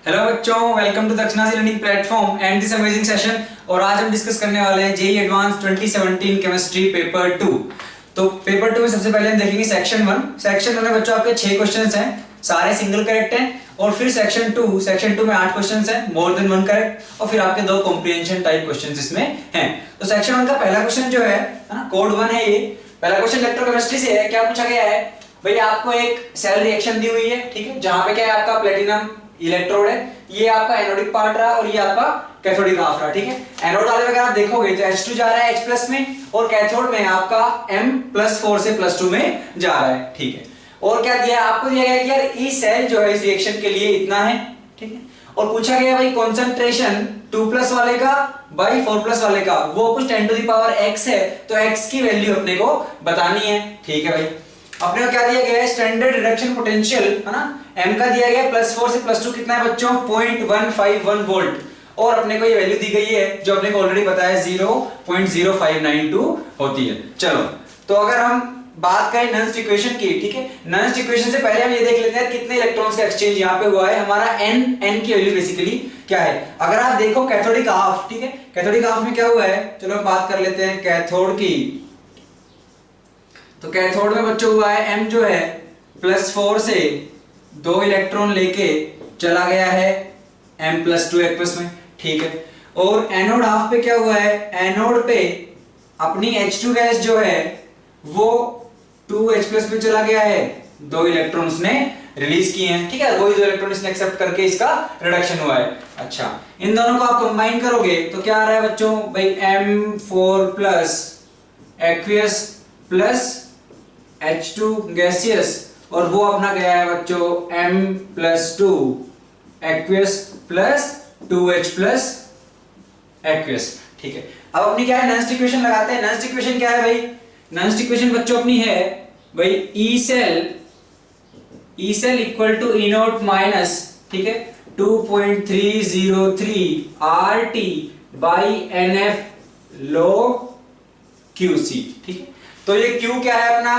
Hello बच्चों, welcome to Dakshinaji learning platform and this amazing session. और आज हम डिस्कस करने वाले हैं जेईई एडवांस 2017 केमिस्ट्री पेपर 2। तो पेपर 2 में सबसे पहले हम देखेंगे सेक्शन 1। सेक्शन 1 में बच्चों आपके 6 क्वेश्चंस हैं, सारे सिंगल करेक्ट हैं। और फिर सेक्शन 2 में 8 क्वेश्चंस हैं, मोर देन 1 करेक्ट। और फिर आपके 2 कॉम्प्रिहेंशन टाइप क्वेश्चंस इसमें हैं। तो सेक्शन 1 का पहला क्वेश्चन जो है ना, कोड 1 है। ये पहला क्वेश्चन इलेक्ट्रोकेमिस्ट्री से है। क्या पूछा गया है भाई, आपको एक सेल रिएक्शन दी हुई है, ठीक है, जहां पे क्या है आपका प्लेटिनम इलेक्ट्रोड है, ये आपका एनोडिक पार्ट रहा और ये आपका कैथोडिक हाफ रहा, ठीक है। एनोड वाले में अगर आप देखोगे तो H2 जा रहा है H+ में, और कैथोड में आपका M+4 से +2 में जा रहा है, ठीक है। और क्या दिया आपको, दिया गया कि यार ई सेल जो है इस रिएक्शन के लिए इतना है, ठीक है। और पूछा गया भाई कंसंट्रेशन 2+ वाले का बाई 4+ वाले का, वो कुछ 10⁻x है, तो x की वैल्यू अपने को बतानी है, ठीक है भाई। अपने को क्या दिया गया है, स्टैंडर्ड रिडक्शन पोटेंशियल है ना, m का दिया गया +4 से +2 कितना है बच्चों, 0.151 वोल्ट। और अपने को ये वैल्यू दी गई है जो अपने को ऑलरेडी पता है 0.0592 होती है। चलो, तो अगर हम बात करें नन्स इक्वेशन की, ठीक है, नन्स इक्वेशन से पहले हम ये देख लेते हैं कितने इलेक्ट्रॉन्स का एक्सचेंज यहाँ पे हुआ है। हमारा n की वैल्यू बेसिकली क्या है, अगर आप देखो कैथोडिक हाफ, ठीक है, कैथोडिक हाफ में क्या हुआ है, चलो हम बात कर लेते हैं कैथोड की। तो कैथोड में बच्चों हुआ है m जो है +4 से 2 इलेक्ट्रॉन लेके चला गया है M+2 H+ में, ठीक है। और एनोड हाफ पे क्या हुआ है, एनोड पे अपनी H2 गैस जो है वो 2H+ में चला गया है, 2 इलेक्ट्रॉन उसने रिलीज किए हैं, ठीक है, वही 2 इलेक्ट्रॉन इसने एक्सेप्ट करके इसका रिडक्शन हुआ है। अच्छा, इन दोनों को आप कंबाइन करोगे तो क्या आ रहा है बच्चों भाई, M4+ aqueous plus H2 gaseous, और वो अपना गया है बच्चों M+2 aqueous plus 2H+ aqueous, ठीक है। अब अपनी क्या है, नन्स इक्वेशन लगाते हैं। नन्स इक्वेशन क्या है भाई, नन्स इक्वेशन बच्चों अपनी है भाई E cell equal to E not minus, ठीक है, 2.303 RT by NF log QC, ठीक है। तो ये Q क्या है अपना,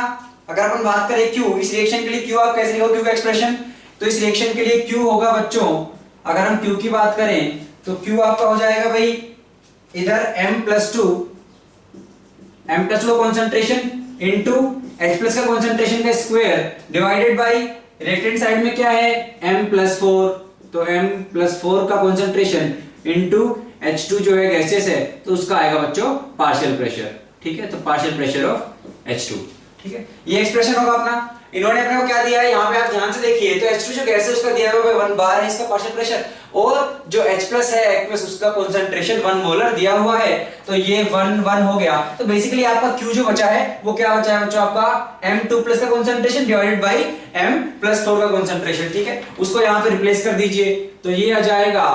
अगर अपन बात करें Q, इस रिएक्शन के लिए Q आप कैसे लिखोगे Q का एक्सप्रेशन, तो इस रिएक्शन के लिए Q होगा बच्चों, अगर हम Q की बात करें तो Q आपका हो जाएगा भाई इधर M+2 का कंसंट्रेशन इनटू H+ का कंसंट्रेशन का square divided bye right hand side में क्या है M+4, तो M+4 का कंसंट्रेशन इनटू H2 जो है गैसेस है, तो उसका आएगा बच्चों पार्शियल प्रेशर, ठीक है, तो पार्शियल प्रेशर ऑफ H2, ठीक है। ये एक्सप्रेशन होगा अपना। इन्होंने अपने को क्या दिया है, यहाँ पे आप ध्यान से देखिए, तो H2 जो गैस है उसका दिया हुआ है 1 बार है इसका पार्शियल प्रेशर, और जो H+ है एक्वियस उसका कंसंट्रेशन 1 मोलर दिया हुआ है, तो ये 1 हो गया। तो बेसिकली आपका Q जो बचा है वो क्या बचा है बच्चों, आपका M2+ का कंसंट्रेशन डिवाइडेड बाय M+4 का कंसंट्रेशन, ठीक है, उसको यहाँ पे रिप्लेस कर दीजिए, तो ये आ जाएगा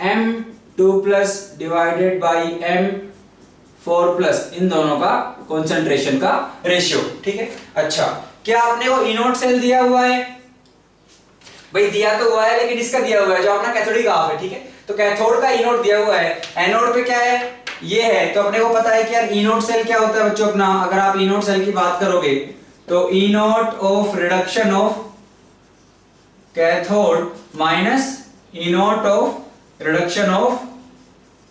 M2+ डिवाइडेड बाय M4+, इन दोनों का कंसंट्रेशन का रेशियो, ठीक है। अच्छा, क्या आपने वो इनोड सेल दिया हुआ है भाई, दिया तो हुआ है, लेकिन इसका दिया हुआ है जो अपना कैथोडिक हाफ है, ठीक है, तो कैथोड का इनोड दिया हुआ है, एनोड पे क्या है ये है, तो अपने को पता है कि यार इनोड सेल क्या होता है बच्चों अपना, अगर आप इनोड सेल की बात करोगे तो inode of reduction of cathode minus inode of reduction of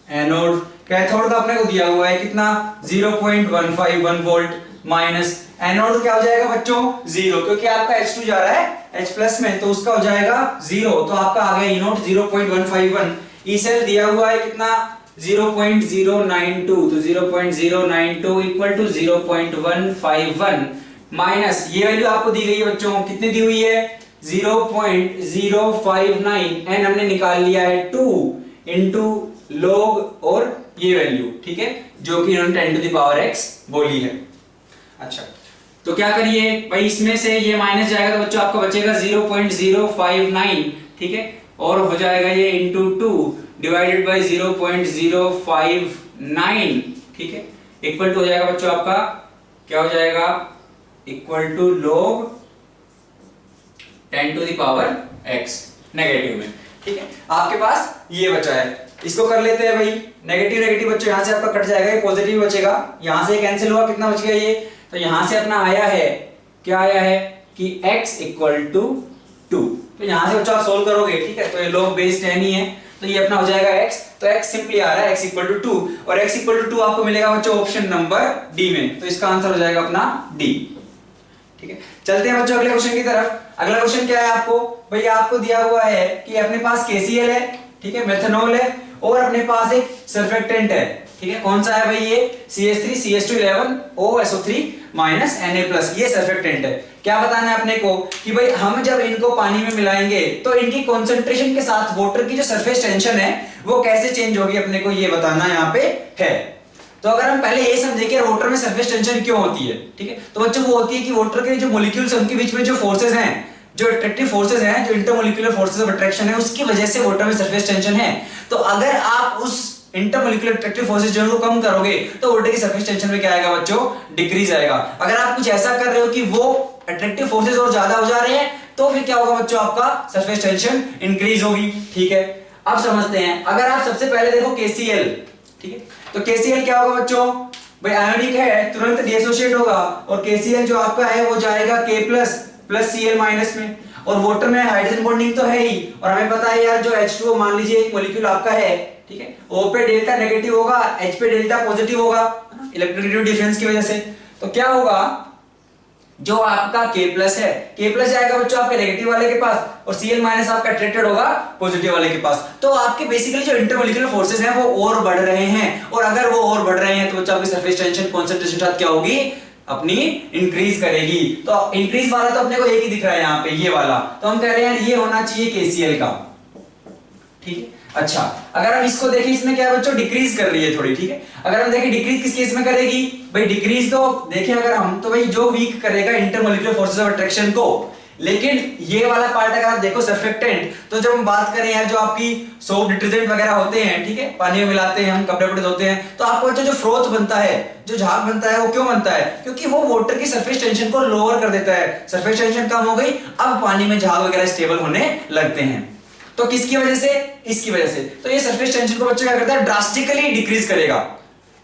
anode. Cathode का अपने को दिया हुआ है कितना 0.151 वोल्ट, माइनस एनोड क्या हो जाएगा बच्चों 0, क्योंकि आपका H2 जा रहा है H+ में, तो उसका हो जाएगा 0, तो आपका आ गया इनोड 0.151। ई सेल दिया हुआ है कितना 0.092, तो 0.092 इक्वल टू 0.151 माइनस ये वैल्यू आपको दी गई है बच्चों, कितनी दी हुई है 0.059, एन हमने निकाल लिया है 2 इंटू log और ये वैल्यू, ठीक है, जो कि इन्होंने 10⁻x बोली है। अच्छा, तो क्या करिए भाई, इसमें से ये माइनस जाएगा तो बच्चों आपको बचेगा 0.059, ठीक है, और हो जाएगा ये इंटू 2 डिवाइडेड बाय 0.059, ठीक है, इक्वल टू हो जाएगा बच्चों आपका क्या हो जाएगा, equal to log 10⁻x negative में, ठीक है। आपके पास ये बचा है, इसको कर लेते हैं भाई, नेगेटिव नेगेटिव बच्चों यहां से आपका कट जाएगा, ये पॉजिटिव बचेगा, यहां से कैंसिल हुआ, कितना बच गया ये, तो यहां से अपना आया है क्या आया है कि x इक्वल टू 2, तो यहाँ से बच्चों आप सोल्व करोगे, ठीक है, तो ये log base 10 ही है, तो ये अपना हो जाएगा x, तो x सिंपली आ रहा है x इक्वल टू 2 और x इक्वल टू 2 आपको मिलेगा बच्चों ऑप्शन नंबर डी में, तो इसका आंसर हो जाएगा अपना डी। ठीक है, चलते हैं बच्चों अगले क्वेश्चन की तरफ। अगला क्वेश्चन क्या है आपको, भैया आपको दिया हुआ है कि अपने पास KCl है, ठीक है, मेथनॉल है और अपने पास एक सर्फेक्टेंट है, ठीक है, कौन सा है भाई ये CH3 CH211 OSO3 minus Na+, ये सर्फेक्टेंट है। क्या बताना है अपने को कि भाई हम जब इनको पानी में मिलाएंगे तो इनकी कंसंट्रेशन के साथ वाटर की जो सरफेस टेंशन है वो कैसे चेंज होगी, अपने को ये बताना यहाँ पे है। तो अगर हम पहले ये समझे कि वाटर में सरफेस टेंशन क्यों होती है, ठीक है, तो बच्चों वो होती है कि वाटर के जो मॉलिक्यूल्स हैं उनके बीच में जो फोर्सेस हैं, जो अट्रैक्टिव फोर्सेस हैं, जो इंटरमोलिक्यूलर फोर्सेस ऑफ अट्रैक्शन है, उसकी वजह से वाटर में सरफेस टेंशन है। तो अगर आप उस इंटरमोलिक्यूलर अट्रैक्टिव फोर्सेस जो उनको कम करोगे तो वाटर की सरफेस टेंशन में क्या आएगा बच्चों, डिक्रीज आएगा। अगर आप कुछ ऐसा कर रहे हो कि वो अट्रैक्टिव फोर्सेस और ज्यादा हो जा रहे हैं तो फिर क्या होगा बच्चों, आपका सरफेस टेंशन इंक्रीज होगी। ठीक है, अब समझते हैं। अगर आप सबसे पहले देखो KCl, ठीक है, तो KCl क्या होगा बच्चों, भाई आयोनिक है, तुरंत डिसोसिएट होगा और KCl जो आपका है वो जाएगा K प्लस Cl माइनस में, और वाटर में हाइड्रोजन बॉन्डिंग तो है ही, और हमें पता है यार जो H2O मान लीजिए एक मॉलिक्यूल आपका है, ठीक है, O पे डेल्टा नेगेटिव होगा, H पे डेल्टा पॉजिटिव होगा इलेक्ट्रोनेगेटिव डिफरेंस की वजह से। तो क्या होगा, जो आपका K प्लस है, K प्लस जाएगा बच्चों आपके नेगेटिव वाले के पास और Cl माइनस आपका अट्रैक्टेड होगा पॉजिटिव वाले के पास। तो आपके बेसिकली जो इंटरमोलिक्यूलर फोर्सेस हैं वो और बढ़ रहे हैं, और अगर वो और बढ़ रहे हैं तो बच्चों आपकी सरफेस टेंशन कॉन्सेंट्रेशन साथ क्या होगी, अपनी इंक्रीज करेगी। तो इंक्रीज वाला तो अपने को एक ही दिख रहा है यहाँ पे, ये वाला, तो हम कह रहे हैं ये होना चाहिए KCl का। ठीक है, अच्छा अगर हम इसको देखें, इसमें क्या है बच्चों, डिक्रीज कर रही है थोड़ी। ठीक है, अगर हम देखें डिक्रीज किस केस में करेगी, भाई डिक्रीज तो देखें अगर हम, तो भाई जो वीक करेगा इंटरमोलिक्यूलर फोर्सेस ऑफ अट्रैक्शन को। लेकिन ये वाला पार्ट अगर आप देखो सर्फेक्टेंट, तो जब हम बात करें यार जो आपकी सोप डिटर्जेंट वगैरह होते हैं, ठीक है, पानी में मिलाते हैं, हम कपड़े वपड़े धोते हैं, तो आपको जो फ्रोथ बनता है, जो झाग बनता है, वो क्यों बनता है, क्योंकि वो वाटर की सरफेस टेंशन को लोअर कर देता है। सरफेस टेंशन कम हो गई, अब पानी में झाग वगैरह स्टेबल होने लगते हैं। तो किसकी वजह से, इसकी वजह से। तो ये सरफेस टेंशन को बच्चों क्या करता है, ड्रास्टिकली डिक्रीज करेगा।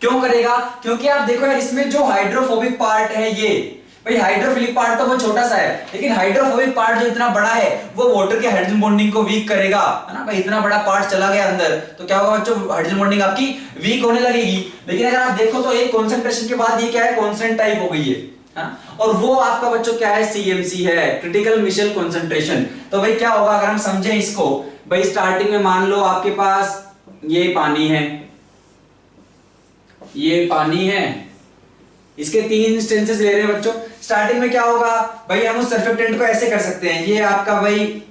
क्यों करेगा, क्योंकि आप देखो यार इसमें जो हाइड्रोफोबिक पार्ट है, ये भाई हाइड्रोफिलिक पार्ट तो बहुत छोटा सा है, लेकिन हाइड्रोफोबिक पार्ट जो इतना बड़ा है वो वाटर के हाइड्रोजन बॉन्डिंग को वीक करेगा, है ना भाई। इतना बड़ा पार्ट चला गया अंदर तो क्या होगा बच्चों, हाइड्रोजन बॉन्डिंग आपकी वीक होने लगेगी। लेकिन अगर आप देखो तो एक कॉन्सेंट्रेशन के बाद ये क्या है, कांस्टेंट टाइप हो गई है, और वो आपका बच्चों क्या है, CMC है, क्रिटिकल मिशेल कॉन्सेंट्रेशन। तो भाई क्या होगा अगर हम समझें इसको, भाई स्टार्टिंग में मान लो आपके पास ये पानी है, ये पानी है, इसके 3 इंस्टेंसेस ले रहे हैं बच्चों। स्टार्टिंग में क्या होगा भाई, हम उस सर्फेक्टेंट को ऐसे कर सकते हैं, ये आपका भाई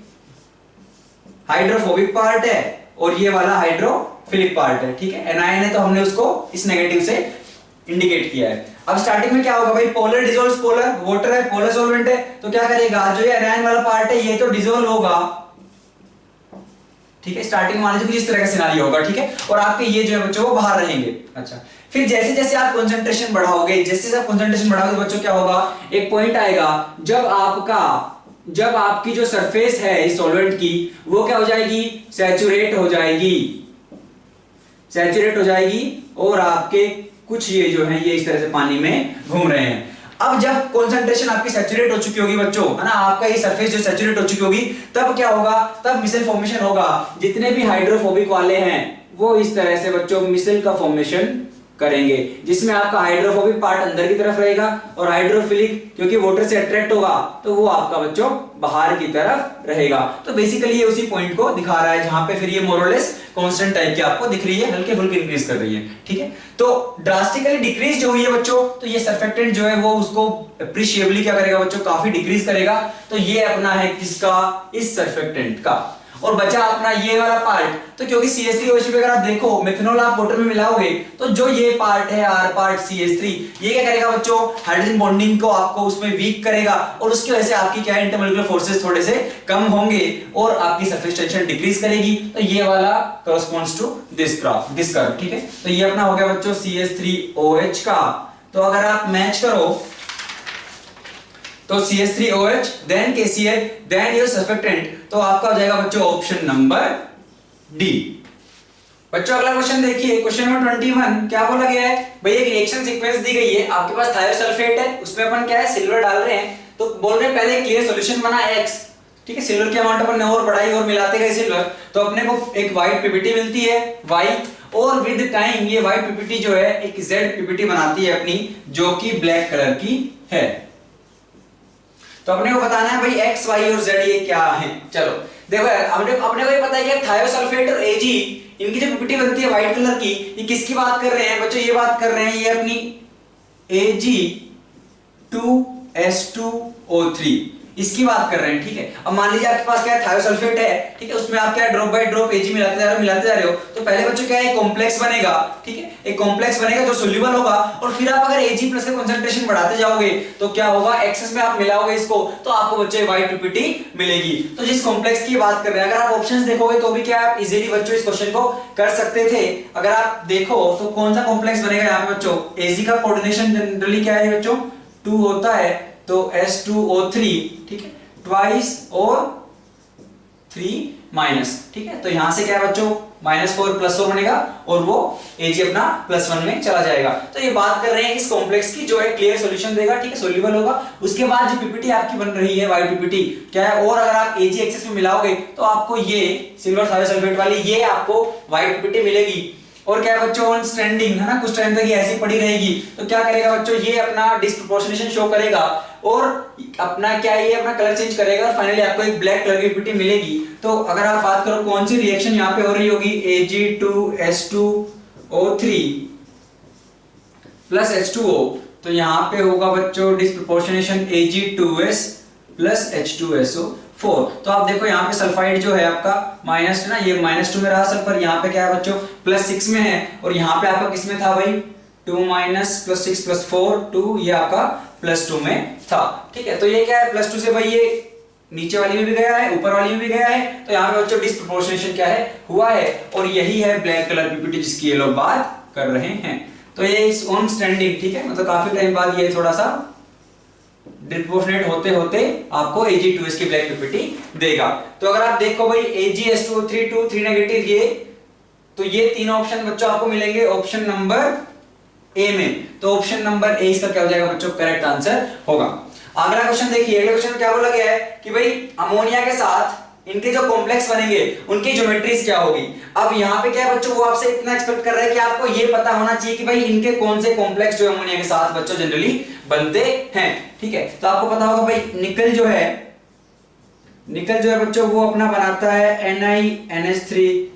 हाइड्रोफोबिक पार्ट है और ये वाला हाइड्रोफिलिक पार्ट है, ठीक है, एनायन है तो हमने उसको इस नेगेटिव से इंडिकेट किया है। अब स्टार्टिंग में क्या होगा भाई, पोलर डिसॉल्व्स पोलर, वाटर है, पोलर सॉल्वेंट है, तो क्या करेगा, जो ये एनायन वाला पार्ट है ये तो डिसॉल्व होगा, ठीक है, स्टार्टिंग मान लीजिए कुछ इस तरह का सिनेरियो होगा, ठीक है, और आपके ये जो है बच्चों वो बाहर रहेंगे। अच्छा, फिर जैसे जैसे आप कंसंट्रेशन बढ़ाओगे, जैसे जैसे आप कंसंट्रेशन बढ़ाओगे बच्चों क्या होगा, एक पॉइंट आएगा जब आपकी जो सरफेस है इस सॉल्वेंट की वो क्या हो जाएगी, सैचुरेट हो जाएगी, और आपके कुछ ये जो है ये इस तरह से पानी में घूम रहे हैं। अब जब कंसंट्रेशन आपकी सैचुरेट हो चुकी होगी बच्चों, है ना, आपका ये सरफेस जो सैचुरेट हो चुकी होगी, तब क्या होगा, तब मिसल फॉर्मेशन होगा। जितने भी हाइड्रोफोबिक वाले हैं वो इस तरह से बच्चों मिसल का फॉर्मेशन करेंगे, जिसमें आपका हाइड्रोफोबिक पार्ट अंदर की तरफ रहेगा और हाइड्रोफिलिक क्योंकि वाटर से अट्रैक्ट होगा तो वो आपका बच्चों बाहर की तरफ रहेगा। तो बेसिकली ये उसी पॉइंट को दिखा रहा है जहां पे फिर ये मोर और लेस कांस्टेंट टाइप की आपको दिख रही है, हल्के फुल्के इंक्रीज कर रही है। ठीक है, तो ड्रास्टिकली डिक्रीज जो हुई है बच्चों, तो ये सर्फेक्टेंट जो है वो उसको अप्रिशिएबली क्या करेगा बच्चों, काफी डिक्रीज करेगा। तो ये अपना है किसका, इस सर्फेक्टेंट का। और बचा अपना ये वाला पार्ट, तो क्योंकि CH3OH अगर आप देखो मेथनॉल आप वाटर में मिलाओगे तो जो ये पार्ट है R पार्ट CH3, ये क्या करेगा बच्चों, हाइड्रोजन बॉन्डिंग को आपको उसमें वीक करेगा और उसकी वजह से आपकी क्या इंटरमोलिक्यूलर फोर्सेस थोड़े से कम होंगे और आपकी सरफेस टेंशन डिक्रीज करेगी। तो ये वाला corresponds to this graph, this curve. ठीक है, तो ये अपना हो गया बच्चों CH3OH का। तो अगर आप मैच करो तो CH3OH then KCl then your surfactant, तो आपका हो जाएगा बच्चों ऑप्शन नंबर डी। बच्चों अगला क्वेश्चन देखिए, क्वेश्चन नंबर 21 क्या बोला गया है, भाई एक रिएक्शन सीक्वेंस दी गई है, आपके पास थायोसल्फेट है, उसमें अपन क्या है सिल्वर डाल रहे हैं, तो बोल रहे हैं पहले क्लियर सॉल्यूशन बना X, ठीक है, सिल्वर की अमाउंट अपन ने और बढ़ाई और मिलाते गए सिल्वर, तो अपने को एक व्हाइट पीपीटी मिलती है वाई, और विद टाइम ये व्हाइट पीपीटी जो है एक जेड पीपीटी बनाती है अपनी, जो कि ब्लैक कलर की है। तो अपने को बताना है भाई एक्स वाई और जेड ये क्या है। चलो देखो यार, अपने को ये पता है कि थायोसल्फेट और एजी, इनकी जो पीपीटी बनती है व्हाइट कलर की, ये किसकी बात कर रहे हैं बच्चों, ये बात कर रहे हैं ये अपनी Ag2S2O3 इसकी बात कर रहे हैं। ठीक है, अब मान लीजिए आपके पास क्या है, थायोसल्फेट है, ठीक है, उसमें आप क्या ड्रॉप बाय ड्रॉप Ag मिलाते जा रहे हो, तो पहले बच्चों क्या है, कॉम्प्लेक्स बनेगा। ठीक है, एक कॉम्प्लेक्स बनेगा जो सोल्यूबल होगा, और फिर आप अगर Ag प्लस का कंसंट्रेशन बढ़ाते जाओगे तो क्या होगा, एक्सेस में आप मिलाओगे इसको, तो आपको बच्चों व्हाइट पीपीटी मिलेगी। तो जिस कॉम्प्लेक्स की बात कर रहे हैं, अगर आप ऑप्शंस देखोगे तो भी क्या आप इजीली बच्चों इस क्वेश्चन को कर सकते थे। अगर आप देखो तो कौन सा कॉम्प्लेक्स बनेगा यहाँ पे बच्चों, Ag का कोऑर्डिनेशन जनरली क्या है बच्चों, 2 होता है, तो S2O3, ठीक है, ट्वाइस और 3 माइनस। ठीक है, तो यहां से क्या है बच्चों, -4 +4 बनेगा, और वो Ag अपना +1 में चला जाएगा। तो ये बात कर रहे हैं इस कॉम्प्लेक्स की, जो है क्लियर सॉल्यूशन देगा, ठीक है, सोल्यूबल होगा। उसके बाद जो पीपीटी आपकी बन रही है व्हाइट पीपीटी क्या है, और अगर आप Ag एक्सेस में मिलाओगे तो आपको ये सिल्वर थायोसल्फेट वाली ये आपको व्हाइट पीपीटी मिलेगी। और क्या है बच्चों, ऑन स्टैंडिंग है ना, कुछ टाइम तक ये ऐसी पड़ी रहेगी, तो क्या करेगा बच्चों, ये अपना डिस्प्रोपोर्शनेशन शो करेगा, और अपना क्या ये अपना कलर चेंज करेगा, और फाइनली आपको एक ब्लैक कलर की पीपीटी मिलेगी। तो अगर आप बात करो कौन सी रिएक्शन यहाँ पे हो रही होगी, Ag2S2O3 प्लस H2O, तो यहाँ पे होगा बच्चों डिस्प्रोपोर्शनेशन Ag2S प्लस H2SO4। तो आप देखो यहाँ पे सल्फाइड जो है आपका माइनस ना, ये -2 में रहा सल्फर, यहाँ पे क्या है बच्चों +6 में है, और यहाँ पे आपका किस में था भाई, 2 - +6 + 4 2, ये आपका +2 में था। ठीक है, तो ये क्या है, +2 से भाई ये नीचे वाली में भी गया है, ऊपर वाली में भी गया है, तो यहाँ पे बच्चों डिस्प्रोपोर्शनेशन क्या है, हुआ है, और यही है ब्लैक कलर पीपीटी जिसकी ये लोग बात कर रहे हैं। तो ये इस ऑन स्टैंडिंग, ठीक है, मतलब काफी टाइम बाद ये थोड़ा सा डिस्प्रोपोर्शनेट होते होते आपको Ag2S की ब्लैक पीपीटी देगा। तो अगर आप देखो भाई AgS2O3 2 3 नेगेटिव ये, तो ये तीन ऑप्शन बच्चों आपको मिलेंगे ऑप्शन नंबर ए में। तो ऑप्शन नंबर ए इसका क्या हो जाएगा बच्चों, करेक्ट आंसर होगा। अगला क्वेश्चन देखिए, अगले क्वेश्चन में क्या बोला गया है कि भाई अमोनिया के साथ इनके जो कॉम्प्लेक्स बनेंगे उनकी ज्योमेट्रीज क्या होगी। अब यहाँ पे क्या है बच्चों, वो आपसे इतना एक्सपेक्ट कर रहा है कि आपको ये पता होना चाहिए कि भाई इनके कौन से कॉम्प्लेक्स जो अमोनिया के साथ बच्चों जनरली बनते हैं। ठीक है, तो आपको पता होगा भाई निकल जो है बच्चों वो अपना बनाता है NiNH3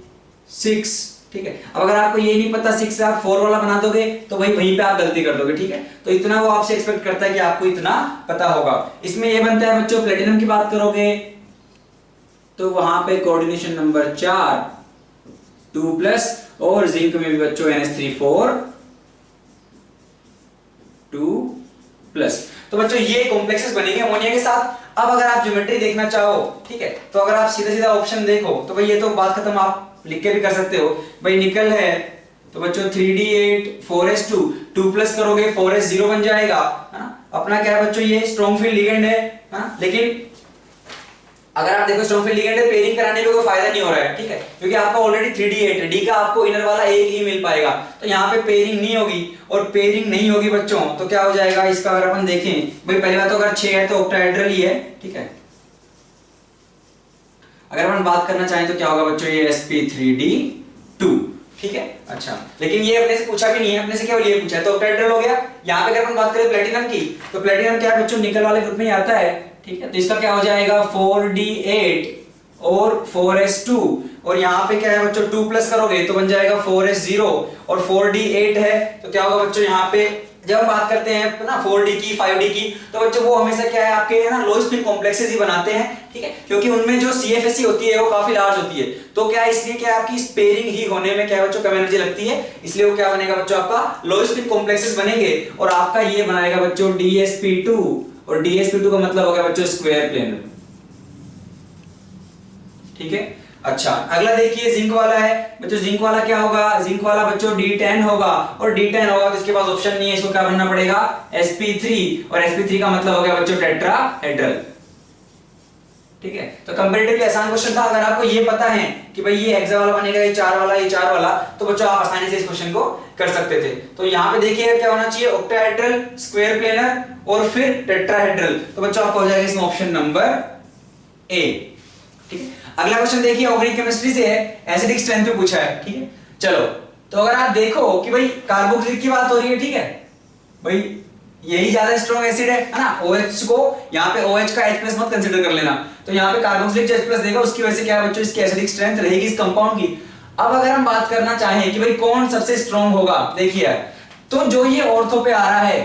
6। ठीक है, अब अगर आपको ये नहीं पता 6 से आप 4 वाला बना दोगे तो भाई वहीं पे आप गलती कर दोगे। ठीक है, तो इतना वो आपसे एक्सपेक्ट करता है कि आपको इतना पता होगा। इसमें ये बनता है बच्चों, प्लेटिनम की बात करोगे तो वहां पे कोऑर्डिनेशन नंबर 4 2+, और जिंक में भी बच्चों NH3 4 2+। तो बच्चों ये कॉम्प्लेक्सेस बनेंगे अमोनिया के साथ। अब अगर आप ज्योमेट्री देखना चाहो, ठीक है, तो अगर आप सीधा सीधा ऑप्शन देखो तो भाई ये तो बात खत्म, आप लिख के भी कर सकते हो। भाई निकल है तो बच्चों 3D8 4s2 2+ करोगे 4s0 बन जाएगा, है ना। अपना क्या है बच्चों, ये स्ट्रॉन्ग फील्ड लिगेंड है ना, लेकिन अगर आप देखो स्ट्रॉन्ग फील्ड लिगेंड है, पेयरिंग कराने में कोई फायदा नहीं हो रहा है। ठीक है, क्योंकि आपका ऑलरेडी 3D8 है, डी का आपको इनर वाला एक ही मिल पाएगा, तो यहाँ पे पेयरिंग नहीं होगी। और पेयरिंग नहीं होगी बच्चों तो क्या हो जाएगा इसका, अगर अपन देखें भाई पहली बात तो अगर 6 है तो ऑक्टाहेड्रल ही है। ठीक है, अगर अपन बात करना चाहें तो क्या होगा बच्चों, ये sp3d2। ठीक है, अच्छा, लेकिन ये अपने से पूछा भी नहीं है, अपने से केवल ये पूछा है, तो ऑक्टाहेड्रल हो गया। यहाँ पे अगर अपन बात करें प्लेटिनम की, तो प्लेटिनम क्या है बच्चों, निकल वाले ग्रुप में आता है। ठीक है, तो इसका क्या हो जाएगा 4d8 और 4s2, और यहाँ पे क्या है बच्चों 2+ करोगे तो बन जाएगा 4s0, और 4d8 है तो क्या होगा बच्चों, यहाँ पे जब हम बात करते हैं ना 4d की 5d की, तो बच्चों वो हमेशा क्या है आपके है ना लो स्पिन कॉम्प्लेक्सेस ही बनाते हैं। ठीक है, क्योंकि उनमें जो CFSE होती है वो काफी लार्ज होती है, तो क्या इसलिए क्या आपकी स्पेयरिंग ही होने में क्या बच्चों कम एनर्जी लगती है, इसलिए वो क्या बनेगा बच्चों, आपका लो स्पिन कॉम्प्लेक्सेस बनेंगे। और आपका ये बनाएगा बच्चों DsP2, और DsP2 का मतलब हो गया बच्चों स्क्वायर प्लेनर। ठीक है, अच्छा, अगला देखिए जिंक वाला है बच्चों। जिंक वाला क्या होगा, जिंक वाला बच्चों D10 होगा, और D10 होगा तो इसके पास ऑप्शन नहीं है, इसको क्या बनना पड़ेगा sp3, और sp3 का मतलब हो गया बच्चों टेट्राहेड्रल। ठीक है, तो कंपैरेटिवली आसान क्वेश्चन था। अगर आपको ये पता है कि भाई ये हेक्सा वाला बनेगा, ये 4 वाला, ये 4 वाला, तो बच्चों आप आसानी से इस क्वेश्चन को कर सकते थे। तो यहाँ पे देखिए क्या होना चाहिए, ऑक्टाहेड्रल, स्क्वायर प्लेनर और फिर टेट्राहेड्रल। तो बच्चों आपको हो जाएगा इसमें ऑप्शन नंबर ए। ठीक है, अगला क्वेश्चन देखिए ऑर्गेनिक केमिस्ट्री से है, एसिडिक स्ट्रेंथ पे पूछा है। ठीक है, चलो तो अगर आप देखो कि भाई कार्बोक्सिलिक की बात हो रही है, ठीक है भाई, यही ज्यादा स्ट्रॉन्ग एसिड है ना, OH को यहाँ पे OH का H+ मत कंसीडर कर लेना, तो यहाँ पे कार्बोक्सिलिक जो H+ देगा उसकी वजह से क्या है बच्चों, इसकी एसिडिक स्ट्रेंथ रहेगी इस कंपाउंड की। अब अगर हम बात करना चाहें कि भाई कौन सबसे स्ट्रॉन्ग होगा, देखिए तो जो ये ऑर्थो पे आ रहा है,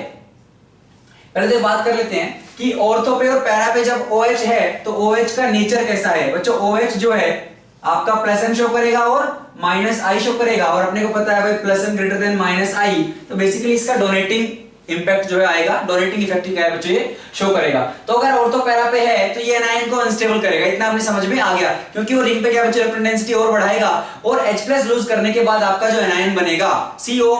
पहले तो बात कर लेते हैं कि ऑर्थो पे और पैरा पे जब OH है तो OH का नेचर कैसा है बच्चों। OH जो है आपका +m शो करेगा और -I शो करेगा, और अपने को पता है भाई +m ग्रेटर देन -I, तो बेसिकली इसका डोनेटिंग इंपैक्ट जो है आएगा, डोनेटिंग इफेक्ट क्या है बच्चों, ये शो करेगा। तो अगर ऑर्थो पैरा पे है तो ये एनायन को अनस्टेबल करेगा, इतना अपने समझ में आ गया, क्योंकि वो रिंग पे क्या बच्चों इलेक्ट्रॉन डेंसिटी और बढ़ाएगा, और H+ लूज करने के बाद आपका जो एनायन बनेगा CO-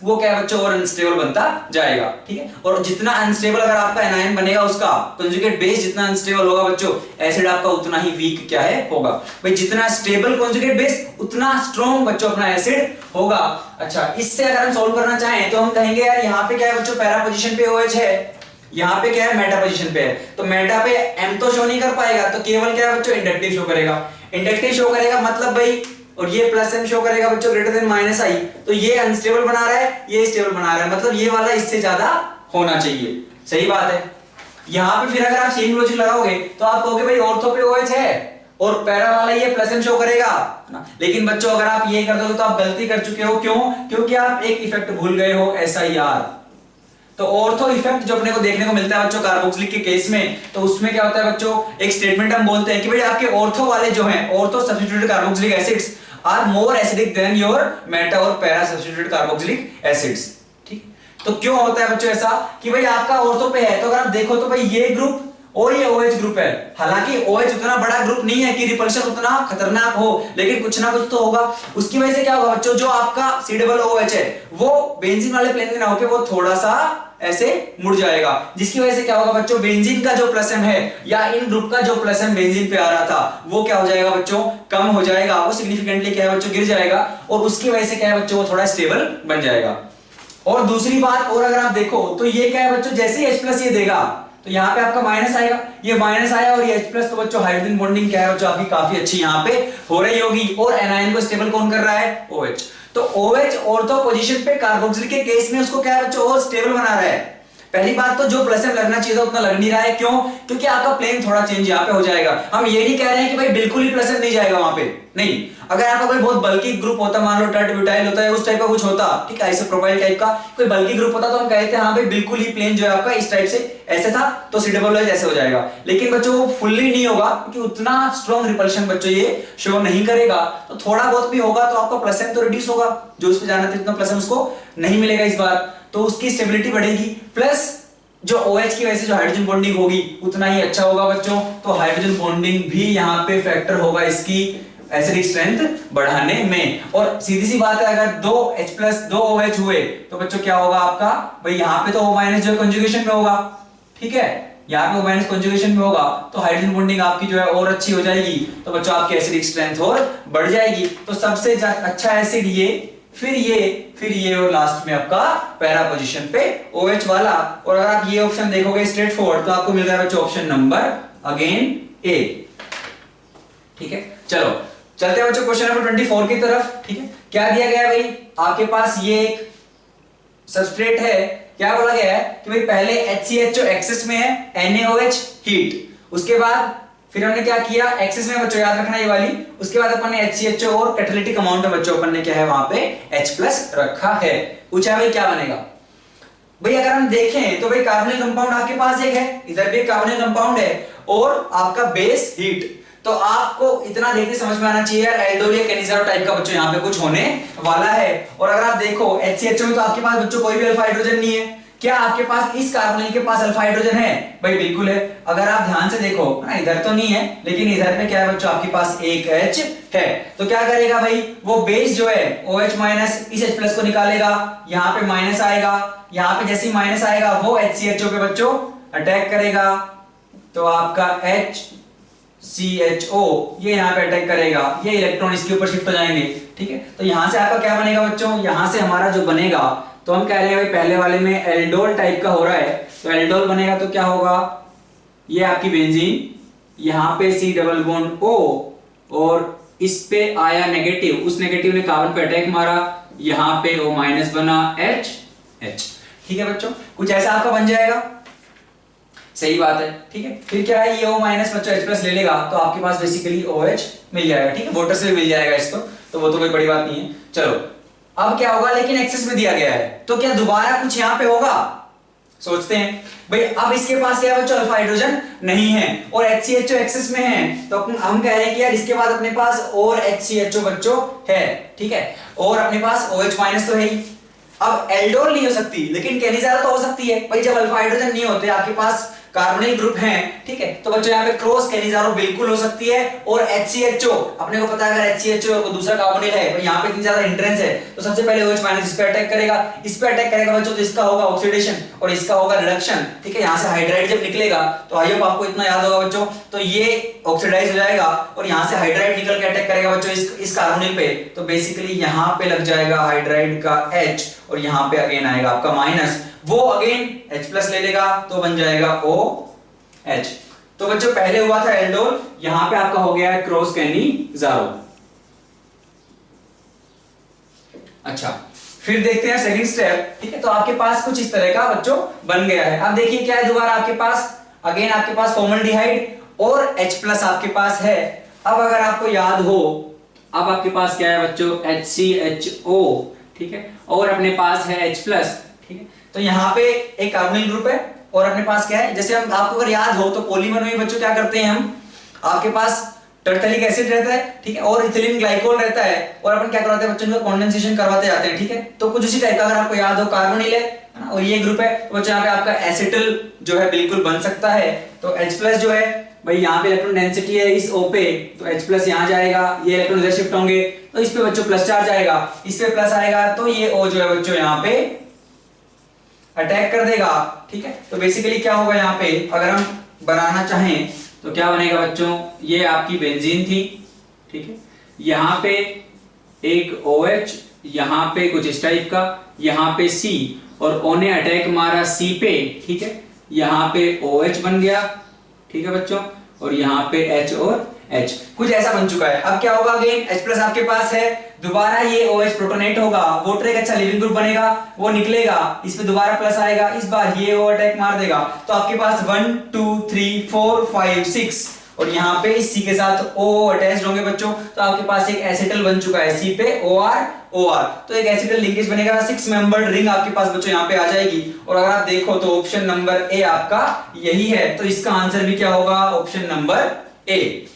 वो क्या है बच्चों और अनस्टेबल बनता जाएगा। ठीक है, और जितना अनस्टेबल अगर आपका एनायन बनेगा, उसका कंजुगेट बेस जितना अनस्टेबल होगा बच्चों, एसिड आपका उतना ही वीक क्या है होगा। भाई जितना स्टेबल कंजुगेट बेस उतना स्ट्रॉन्ग बच्चों अपना एसिड होगा। अच्छा, इससे अगर हम सॉल्व करना चाहें तो हम कहेंगे यार यहाँ पे क्या है बच्चों, पैरा पोजीशन पे OH है, यहाँ पे क्या है मेटा पोजीशन पे है, तो मेटा पे M तो शो नहीं कर पाएगा, तो केवल क्या है बच्चों इंडक्टिव शो करेगा। इंडक्टिव शो करेगा मतलब भाई, और ये +m शो करेगा बच्चों ग्रेटर देन -I, तो ये अनस्टेबल बना रहा है, ये स्टेबल बना रहा है, मतलब ये वाला इससे ज्यादा होना चाहिए। सही बात है। यहाँ पे फिर अगर आप सेम लॉजिक लगाओगे तो आप कहोगे भाई ऑर्थो पे OH है और पैरा वाला ये +m शो करेगा ना, लेकिन बच्चों अगर आप ये कर दोगे तो आप गलती कर चुके हो। क्यों? क्योंकि आप एक इफेक्ट भूल गए हो, SIR। तो ऑर्थो इफेक्ट जो अपने को देखने को मिलता है बच्चों कार्बोक्सिलिक के केस में, तो उसमें क्या होता है बच्चों, एक स्टेटमेंट हम बोलते हैं कि भाई आपके ऑर्थो वाले जो हैं, ortho substituted carboxylic acids are more acidic than your meta और पैरा सब्स्टिट्यूटेड कार्बोक्सिलिक एसिड्स। ठीक, तो क्यों होता है बच्चों ऐसा कि भाई आपका ऑर्थो पे है, तो अगर आप देखो तो भाई ये ग्रुप और ये OH ग्रुप है, हालांकि OH उतना बड़ा ग्रुप नहीं है कि रिपल्शन उतना खतरनाक हो, लेकिन कुछ ना कुछ तो होगा। उसकी वजह से क्या होगा बच्चों, जो आपका C=OH है वो बेंजीन वाले प्लेन में ना होके वो थोड़ा सा ऐसे मुड़ जाएगा, जिसकी वजह से क्या होगा बच्चों, बेंजीन का जो +m है या इन ग्रुप का जो +m बेंजीन पे आ रहा था वो क्या हो जाएगा बच्चों, कम हो जाएगा, वो सिग्निफिकेंटली क्या है बच्चों गिर जाएगा, और उसकी वजह से क्या है बच्चों वो थोड़ा स्टेबल बन जाएगा। और दूसरी बात और अगर आप देखो तो ये क्या है बच्चों, जैसे ही H+ ये देगा तो यहाँ पे आपका माइनस आएगा, ये माइनस आया और ये H+, तो बच्चों हाइड्रोजन बॉन्डिंग क्या है बच्चों आपकी काफी अच्छी यहाँ पे हो रही होगी, और एनायन को स्टेबल कौन कर रहा है, OH। तो OH ऑर्थो पोजीशन पे कार्बोक्सिलिक के केस में उसको क्या है बच्चों और स्टेबल बना रहा है। पहली बात तो जो +m लगना चाहिए था उतना लग नहीं रहा है, क्यों? क्योंकि आपका प्लेन थोड़ा चेंज यहाँ पे हो जाएगा। हम ये नहीं कह रहे हैं कि भाई बिल्कुल ही +m नहीं जाएगा वहां पे, नहीं। अगर आपका कोई बहुत बल्की ग्रुप होता, मान लो टर्ट ब्यूटाइल होता है, उस टाइप का कुछ होता, ठीक है, आइसोप्रोपाइल टाइप का कोई बल्कि ग्रुप होता, तो हम कहते हैं हाँ भाई बिल्कुल ही प्लेन जो है आपका इस टाइप से ऐसे था, तो C=OH ऐसे हो जाएगा। लेकिन बच्चों वो फुल्ली नहीं होगा, क्योंकि उतना स्ट्रॉन्ग रिपल्शन बच्चों ये शो नहीं करेगा, तो थोड़ा बहुत भी होगा तो आपका +m तो रिड्यूस होगा, जो उस पर जाना था इतना +m उसको नहीं मिलेगा इस बार, तो उसकी स्टेबिलिटी बढ़ेगी, प्लस जो OH की वजह से जो हाइड्रोजन बॉन्डिंग होगी उतना ही अच्छा होगा बच्चों। तो हाइड्रोजन बॉन्डिंग भी यहाँ पे फैक्टर होगा इसकी एसिडिक स्ट्रेंथ बढ़ाने में। और सीधी सी बात है, अगर 2H+ 2 OH हुए तो बच्चों क्या होगा आपका, भाई यहाँ पे तो O- जो कंजुगेशन में होगा, ठीक है, यहाँ पे O- कंजुगेशन में होगा, तो हाइड्रोजन बॉन्डिंग आपकी जो है और अच्छी हो जाएगी, तो बच्चों आपकी एसिडिक स्ट्रेंथ और बढ़ जाएगी। तो सबसे अच्छा एसिड ये, फिर ये और लास्ट में आपका पैरा पोजीशन पे OH वाला। और अगर आप ये ऑप्शन देखोगे स्ट्रेट फॉरवर्ड, तो आपको मिल रहा है बच्चों ऑप्शन नंबर अगेन A। ठीक है, चलो चलते हैं बच्चों क्वेश्चन नंबर 24 की तरफ। ठीक है, क्या दिया गया है भाई, आपके पास ये एक सबस्ट्रेट है, क्या बोला गया है कि भाई पहले HCH जो एक्सेस में है, NaOH हीट, उसके बाद फिर हमने क्या किया, एक्सेस में बच्चों याद रखना ये वाली, उसके बाद अपन ने HCHO और कैटालिटिक अमाउंट में बच्चों अपन ने क्या है वहां पे H+ रखा है। पूछा भाई क्या बनेगा, भाई अगर हम देखें तो भाई कार्बोनिल कंपाउंड आपके पास एक है, इधर भी कार्बोनिल कंपाउंड है, और आपका बेस हीट, तो आपको इतना देखते समझ में आना चाहिए यार एल्डोल या कैनिजारो टाइप का बच्चों यहाँ पे कुछ होने वाला है। और अगर आप देखो HCHO में तो आपके पास बच्चों कोई भी अल्फा हाइड्रोजन नहीं है, क्या आपके पास इस कार्बोनिल के पास अल्फा हाइड्रोजन है, भाई बिल्कुल है। अगर आप ध्यान से देखो ना, इधर तो नहीं है, लेकिन इधर पे क्या है बच्चों आपके पास एक H है, तो क्या करेगा भाई, वो बेस जो है OH- इस H+ को निकालेगा, यहाँ पे माइनस आएगा, यहाँ पे जैसे ही माइनस आएगा वो HCHO पे बच्चों अटैक करेगा, तो आपका HCHO ये यहाँ पे अटैक करेगा, ये इलेक्ट्रॉन इसके ऊपर शिफ्ट हो जाएंगे। ठीक है, तो यहां से आपका क्या बनेगा बच्चों, यहां से हमारा जो बनेगा, तो हम कह रहे हैं भाई पहले वाले में एल्डोल टाइप का हो रहा है, तो एल्डोल बनेगा तो क्या होगा, ये आपकी बेंजीन, यहाँ पे C डबल बॉन्ड O, और इस पे आया नेगेटिव, उस नेगेटिव ने कार्बन पे अटैक मारा, यहाँ पे O माइनस बना H। ठीक है बच्चों, कुछ ऐसा आपका बन जाएगा, सही बात है। ठीक है, फिर क्या है, ये O माइनस बच्चों H प्लस ले लेगा तो आपके पास बेसिकली OH मिल जाएगा। ठीक है, वाटर से भी मिल जाएगा इसको, तो वो तो कोई बड़ी बात नहीं है। चलो अब क्या होगा, लेकिन एक्सेस में दिया गया है तो क्या दोबारा कुछ यहाँ पे होगा, सोचते हैं भाई। अब इसके पास क्या है बच्चों, अल्फा हाइड्रोजन नहीं है और HCHO एक्सेस में है, तो हम कह रहे हैं कि यार इसके बाद अपने पास और HCHO बच्चों है। ठीक है, और अपने पास OH माइनस तो है ही। अब एल्डोल नहीं हो सकती, लेकिन कैनिजारो तो हो सकती है भाई। जब अल्फा हाइड्रोजन नहीं होते, आपके पास कार्बोनिल ग्रुप हैं, ठीक है, तो बच्चों यहाँ पे क्रॉस कैनिजारो बिल्कुल हो सकती है। और HCHO, अपने को पता है अगर HCHO को दूसरा कार्बोनिल है, तो यहाँ पे इतनी ज्यादा हिंड्रेंस है, तो सबसे पहले OH माइनस इस पे अटैक करेगा, बच्चों, तो इसका होगा ऑक्सीडेशन और इसका होगा रिडक्शन। ठीक है, यहाँ से हाइड्राइड जब निकलेगा, तो आई होप आपको इतना याद होगा बच्चों, तो ये ऑक्सीडाइज हो जाएगा और यहाँ से हाइड्राइड निकल के अटैक करेगा बच्चों इस कार्बोनिल पे, तो बेसिकली यहाँ पे लग जाएगा हाइड्राइड का H और यहाँ पे अगेन आएगा आपका माइनस, वो अगेन H प्लस ले लेगा तो बन जाएगा OH। तो बच्चों पहले हुआ था एल्डोल, यहां पे आपका हो गया है क्रॉस कैनिजारो। अच्छा, फिर देखते हैं सेकंड स्टेप। ठीक है, तो आपके पास कुछ इस तरह का बच्चों बन गया है। अब देखिए क्या है, दोबारा आपके पास अगेन आपके पास फॉर्मल्डिहाइड और H प्लस आपके पास है। अब अगर आपको याद हो, अब आपके पास क्या है बच्चों, HCHO। ठीक है, और अपने पास है H प्लस। ठीक है, तो यहाँ पे एक कार्बोनिल ग्रुप है और अपने पास क्या है, जैसे हम आपको अगर याद हो तो पॉलीमर में बच्चों क्या करते हैं हम, आपके पास टर्टलिक एसिड रहता है, ठीक है, और इथिलीन ग्लाइकोल रहता है, और अपन क्या करवाते हैं बच्चों को, कंडेंसेशन करवाते जाते हैं। ठीक है, तो कुछ उसी टाइप का अगर आपको याद हो, कार्बोनिल है ना, और ये ग्रुप है, तो बच्चों यहाँ पे आपका एसिटल जो है बिल्कुल बन सकता है। तो H प्लस जो है भाई, यहाँ पे इलेक्ट्रॉन डेंसिटी है इस O पे, तो H प्लस यहाँ जाएगा, ये इलेक्ट्रॉन इधर शिफ्ट होंगे, तो इस पे बच्चों प्लस चार्ज आएगा, इस पे प्लस आएगा, तो ये O जो है बच्चों यहाँ पे अटैक कर देगा। ठीक है, तो बेसिकली क्या होगा यहाँ पे, अगर हम बनाना चाहें तो क्या बनेगा बच्चों, ये आपकी बेंजीन थी। ठीक है, यहाँ पे एक OH, यहाँ पे कुछ इस टाइप का, यहाँ पे C, और O ने अटैक मारा C पे। ठीक है, यहाँ पे OH बन गया। ठीक है बच्चों, और यहाँ पे H और H, कुछ ऐसा बन चुका है। अब क्या होगा, अगेन H प्लस आपके पास है, दोबारा ये OH प्रोटोनेट होगा, वाटर एक अच्छा लिविंग ग्रुप बनेगा, वो निकलेगा, इस पे दोबारा प्लस आएगा, इस बार ये O अटैक मार देगा, तो आपके पास 1 2 3 4 5 6, और यहाँ पे इस C के साथ O अटैच्ड होंगे बच्चों, तो आपके पास एक एसिटल बन चुका है, C पे OR, तो एक एसिटल लिंकेज बनेगा, 6 मेंबर्ड रिंग आपके पास बच्चों यहाँ पे आ जाएगी। और अगर आप देखो तो ऑप्शन नंबर ए आपका यही है, तो इसका आंसर भी क्या होगा, ऑप्शन नंबर ए।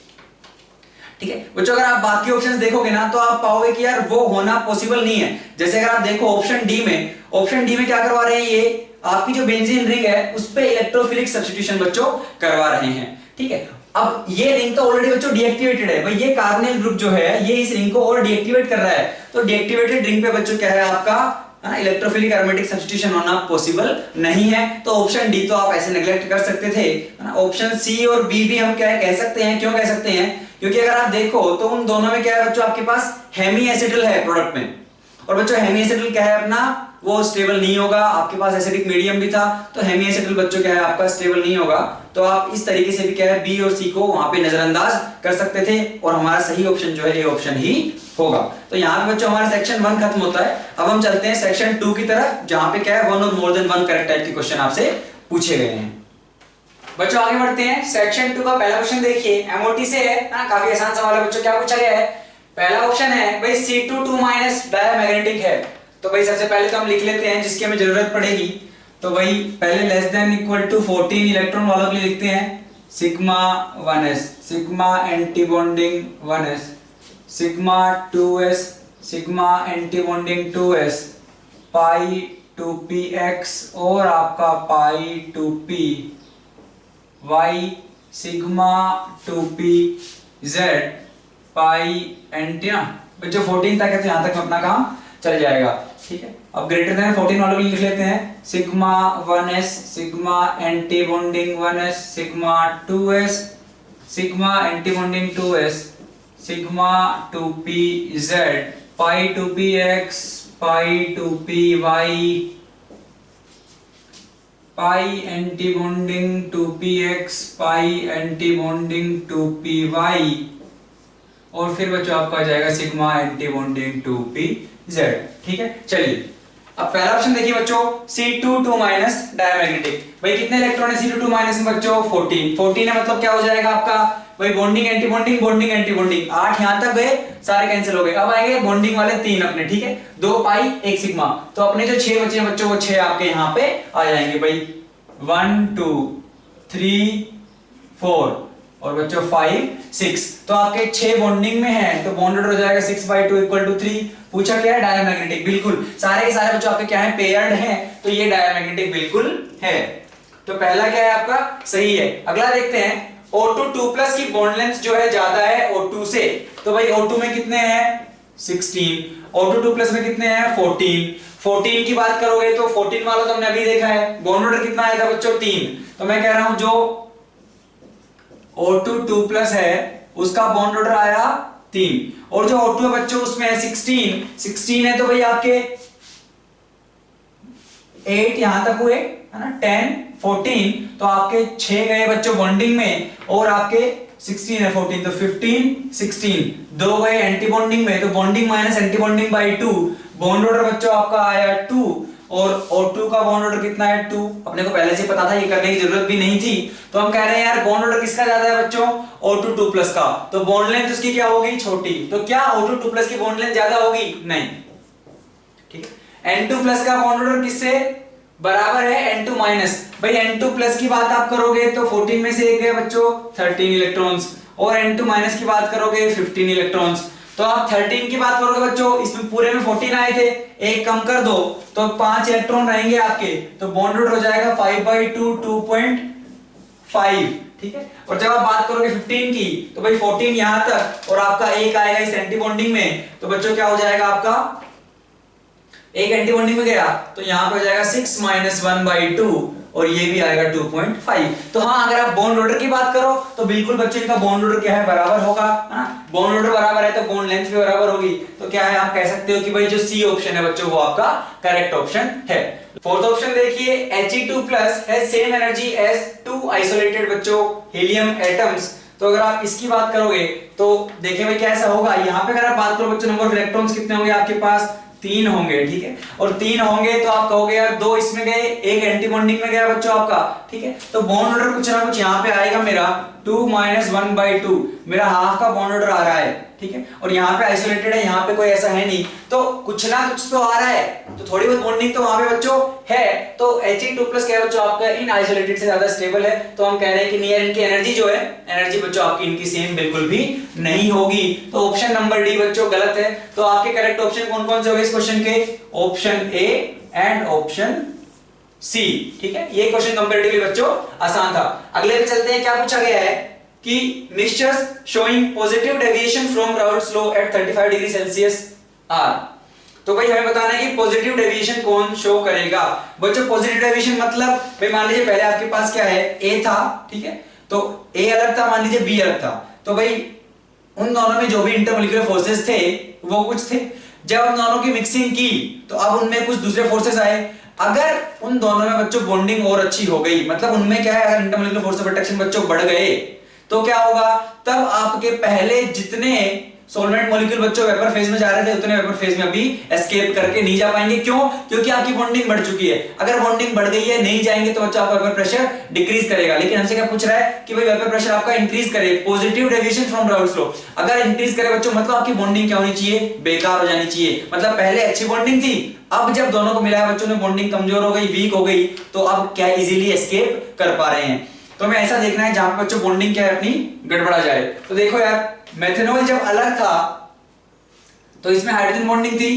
ठीक है बच्चों, अगर आप बाकी ऑप्शंस देखोगे ना, तो आप पाओगे कि यार वो होना पॉसिबल नहीं है। जैसे अगर आप देखो ऑप्शन डी में क्या करवा रहे हैं, ये आपकी जो बेंजीन रिंग है उस पे इलेक्ट्रोफिलिक सब्स्टिट्यूशन बच्चों करवा रहे हैं। ठीक है, अब ये रिंग तो ऑलरेडी बच्चों डीएक्टिवेटेड है भाई, ये कार्बोनिल ग्रुप जो है ये इस रिंग को और डीएक्टिवेट कर रहा है, तो डीएक्टिवेटेड रिंग पे बच्चों क्या है आपका, है ना, इलेक्ट्रोफिलिक एरोमेटिक सब्स्टिट्यूशन होना पॉसिबल नहीं है। तो ऑप्शन डी तो आप ऐसे नेग्लेक्ट कर सकते थे, है ना। ऑप्शन सी और बी भी हम क्या है कह सकते हैं, क्यों कह सकते हैं, क्योंकि अगर आप देखो तो उन दोनों में क्या है बच्चों, आपके पास हेमी एसिटल है प्रोडक्ट में, और बच्चों हेमी एसिटल क्या है अपना, वो स्टेबल नहीं होगा। आपके पास एसिडिक मीडियम भी था, तो हेमी एसिटल बच्चों क्या है आपका स्टेबल नहीं होगा। तो आप इस तरीके से भी क्या है बी और सी को वहां पे नजरअंदाज कर सकते थे, और हमारा सही ऑप्शन जो है ये ऑप्शन ही होगा। तो यहाँ पे बच्चों हमारा सेक्शन 1 खत्म होता है। अब हम चलते हैं सेक्शन 2 की तरफ, जहां पे क्या है 1 और मोर देन 1 करेक्ट टाइप के क्वेश्चन आपसे पूछे गए हैं। बच्चों आगे बढ़ते हैं, सेक्शन 2 का पहला क्वेश्चन देखिए, एमओटी से है ना, काफी आसान सवाल है बच्चों। क्या पूछा गया है, पहला ऑप्शन है भाई C2 डायमैग्नेटिक है, तो भाई सबसे पहले तो हम लिख लेते हैं जिसकी हमें जरूरत पड़ेगी। तो भाई पहले less than equal to 14 electron वालों के लिए लिखते हैं sigma 1s, sigma anti bonding 1s, sigma 2s, sigma anti bonding 2s, pi 2px और आपका pi 2p y, sigma 2pz, pi anti ना बच्चों 14 तक है, तो यहां तक अपना काम चल जाएगा। ठीक है, अब ग्रेटर देन 14 वालों के लिए लिख लेते हैं sigma 1s, sigma anti bonding 1s, sigma 2s, sigma anti bonding 2s, sigma 2pz, pi 2px, pi 2py, pi anti bonding two p x, pi anti bonding two p y, और फिर बच्चों आपका आ जाएगा sigma anti bonding two p z. ठीक है, चलिए अब पहला ऑप्शन देखिए बच्चों, C22 माइनस डायमैग्नेटिक। भाई कितने इलेक्ट्रॉन है C22 माइनस में बच्चों? 14। 14 है मतलब क्या हो जाएगा आपका? भाई bonding anti bonding, bonding anti bonding, 8 यहां तक गए, सारे कैंसिल हो गए। अब आएंगे बॉन्डिंग वाले 3 अपने, ठीक है, 2 पाई 1 सिग्मा, तो अपने जो 6 बचे हैं बच्चों वो 6 आपके यहाँ पे आ जाएंगे भाई। 1 2 3 4 और बच्चों 5 6, तो आपके 6 बॉन्डिंग में है, तो बॉन्डेड हो जाएगा 6/2 = 3। पूछा क्या है? डायमैग्नेटिक। बिल्कुल सारे के सारे बच्चों आपके क्या है? पेयर्ड हैं, तो ये डायमैग्नेटिक बिल्कुल है। तो पहला क्या है आपका? सही है। अगला देखते हैं, O2 2+ की बॉन्ड लेंथ जो है ज्यादा है O2 से, तो भाई O2 में कितने हैं? 16। O2 2+ में कितने हैं? 14। 14 की बात करोगे तो 14 वाला तो हमने अभी देखा है, बॉन्ड ऑर्डर कितना आया था बच्चों? 3। तो मैं कह रहा हूं जो O2 2+ है उसका बॉन्ड ऑर्डर आया 3, और जो O2 है बच्चों उसमें है 16 है, तो भाई आपके 8 यहां तक हुए है ना, 10 14, तो आपके 6 गए बच्चों बॉन्डिंग में, और आपके 16 है 14, तो 15 16, 2 गए एंटी बॉन्डिंग में, तो bonding minus anti bonding by 2, bond order बच्चों आपका आया 2, और O2 का बॉन्ड ऑर्डर कितना है? 2। अपने को पहले से पता था, ये करने की जरूरत भी नहीं थी। तो हम कह रहे हैं यार बॉन्ड ऑर्डर किसका ज्यादा है बच्चों? O2 2+ का, तो बॉन्ड लेंथ उसकी क्या होगी? छोटी। तो क्या O2 2+ की बॉन्ड लेंथ ज्यादा होगी? नहीं। ठीक है, N2+ का बॉन्ड ऑर्डर किससे बराबर है? N2 minus. भाई N2+ की बात आप करोगे तो 14 में से एक गए बच्चों 13 इलेक्ट्रॉन्स, और N2 माइनस की बात करोगे 15 इलेक्ट्रॉन्स। तो आप 13 की बात करोगे बच्चों, इसमें पूरे में 14 आए थे, एक कम कर दो तो 5 इलेक्ट्रॉन रहेंगे आपके, तो बॉन्ड ऑर्डर हो जाएगा 5/2 2.5। ठीक है, और जब आप बात करोगे 15 की, तो भाई 14 यहां तक, और आपका एक आएगा इस एंटी बॉन्डिंग में, तो बच्चों क्या हो जाएगा आपका? एक एंटी बॉन्डिंग में गया तो यहां पे हो जाएगा 6 - 1/2, और ये भी आएगा 2.5। तो हाँ, अगर आप बॉन्ड ऑर्डर की बात करो तो बिल्कुल बच्चों इनका बॉन्ड ऑर्डर क्या है? बराबर होगा, है ना। बॉन्ड ऑर्डर बराबर है तो बॉन्ड लेंथ भी बराबर होगी, तो क्या है? आप कह सकते हो कि भाई जो सी ऑप्शन है बच्चों वो आपका करेक्ट ऑप्शन है। फोर्थ ऑप्शन देखिए, He2+ has same energy as 2 isolated बच्चों हीलियम एटम्स। तो अगर आप इसकी बात करोगे तो देखिए भाई कैसा होगा। यहाँ पे अगर आप बात करो बच्चों, नंबर ऑफ इलेक्ट्रॉन्स कितने होंगे आपके पास? 3 होंगे। ठीक है, और 3 होंगे तो आप कहोगे यार 2 इसमें गए, एक एंटी बॉन्डिंग में गया बच्चों आपका। ठीक है, तो बॉन्ड ऑर्डर कुछ ना कुछ यहाँ पे आएगा मेरा 2 - 1/2, मेरा हाफ का बॉन्ड ऑर्डर आ रहा है। ठीक है, और यहाँ पे आइसोलेटेड है, यहाँ पे कोई ऐसा है नहीं, तो कुछ ना कुछ तो आ रहा है, तो थोड़ी बहुत बॉन्डिंग तो वहां पे बच्चों है। तो He2+ क्या है बच्चों आपका इन आइसोलेटेड से ज्यादा स्टेबल है, तो हम कह रहे हैं कि नियर इनकी एनर्जी जो है, एनर्जी बच्चों आपकी इनकी सेम बिल्कुल भी नहीं होगी। तो ऑप्शन नंबर डी बच्चों गलत है। तो आपके करेक्ट ऑप्शन कौन कौन से हो गए इस क्वेश्चन के? Option A and option C. ठीक है, ये क्वेश्चन कंपैरेटिवली बच्चों आसान था। अगले पे चलते हैं, क्या पूछा गया है कि mixtures showing positive deviation from Raoult's law at 35 degree Celsius are. तो भाई हमें बताना है कि पॉजिटिव डेविएशन कौन शो करेगा बच्चों। पॉजिटिव डेविएशन मतलब भाई मान लीजिए पहले आपके पास क्या है? ए था, ठीक है, तो ए अलग था, मान लीजिए बी अलग था, तो भाई उन दोनों में जो भी इंटरमोलिकुलर फोर्सेस थे वो कुछ थे। जब हम दोनों की मिक्सिंग की तो अब उनमें कुछ दूसरे फोर्सेस आए। अगर उन दोनों में बच्चों बॉन्डिंग और अच्छी हो गई, मतलब उनमें क्या है, अगर इंटरमोलिकुलर फोर्स ऑफ अट्रैक्शन बच्चों बढ़ गए, तो क्या होगा? तब आपके पहले जितने सॉल्वेंट मॉलिक्यूल बच्चों वेपर फेज में जा रहे थे उतने वेपर फेज में अभी एस्केप करके नहीं जा पाएंगे। क्यों? क्योंकि आपकी बॉन्डिंग बढ़ चुकी है। अगर बॉन्डिंग बढ़ गई है, नहीं जाएंगे तो बच्चों आपका वेपर प्रेशर डिक्रीज करेगा। लेकिन हमसे क्या पूछ रहा है कि भाई वेपर प्रेशर आपका इंक्रीज करे, positive deviation from Raoult's law अगर इंक्रीज करे बच्चों, मतलब आपकी बॉन्डिंग क्या होनी चाहिए? बेकार हो जानी चाहिए। मतलब पहले अच्छी बॉन्डिंग थी, अब जब दोनों को मिलाया बच्चों ने, बॉन्डिंग कमजोर हो गई, वीक हो गई, तो अब क्या इजीली एस्केप कर पा रहे हैं। तो हमें ऐसा देखना है जहां पर बच्चों बॉन्डिंग क्या है अपनी गड़बड़ा जाए। तो देखो यार, मेथनॉल जब अलग था तो इसमें हाइड्रोजन बॉन्डिंग थी,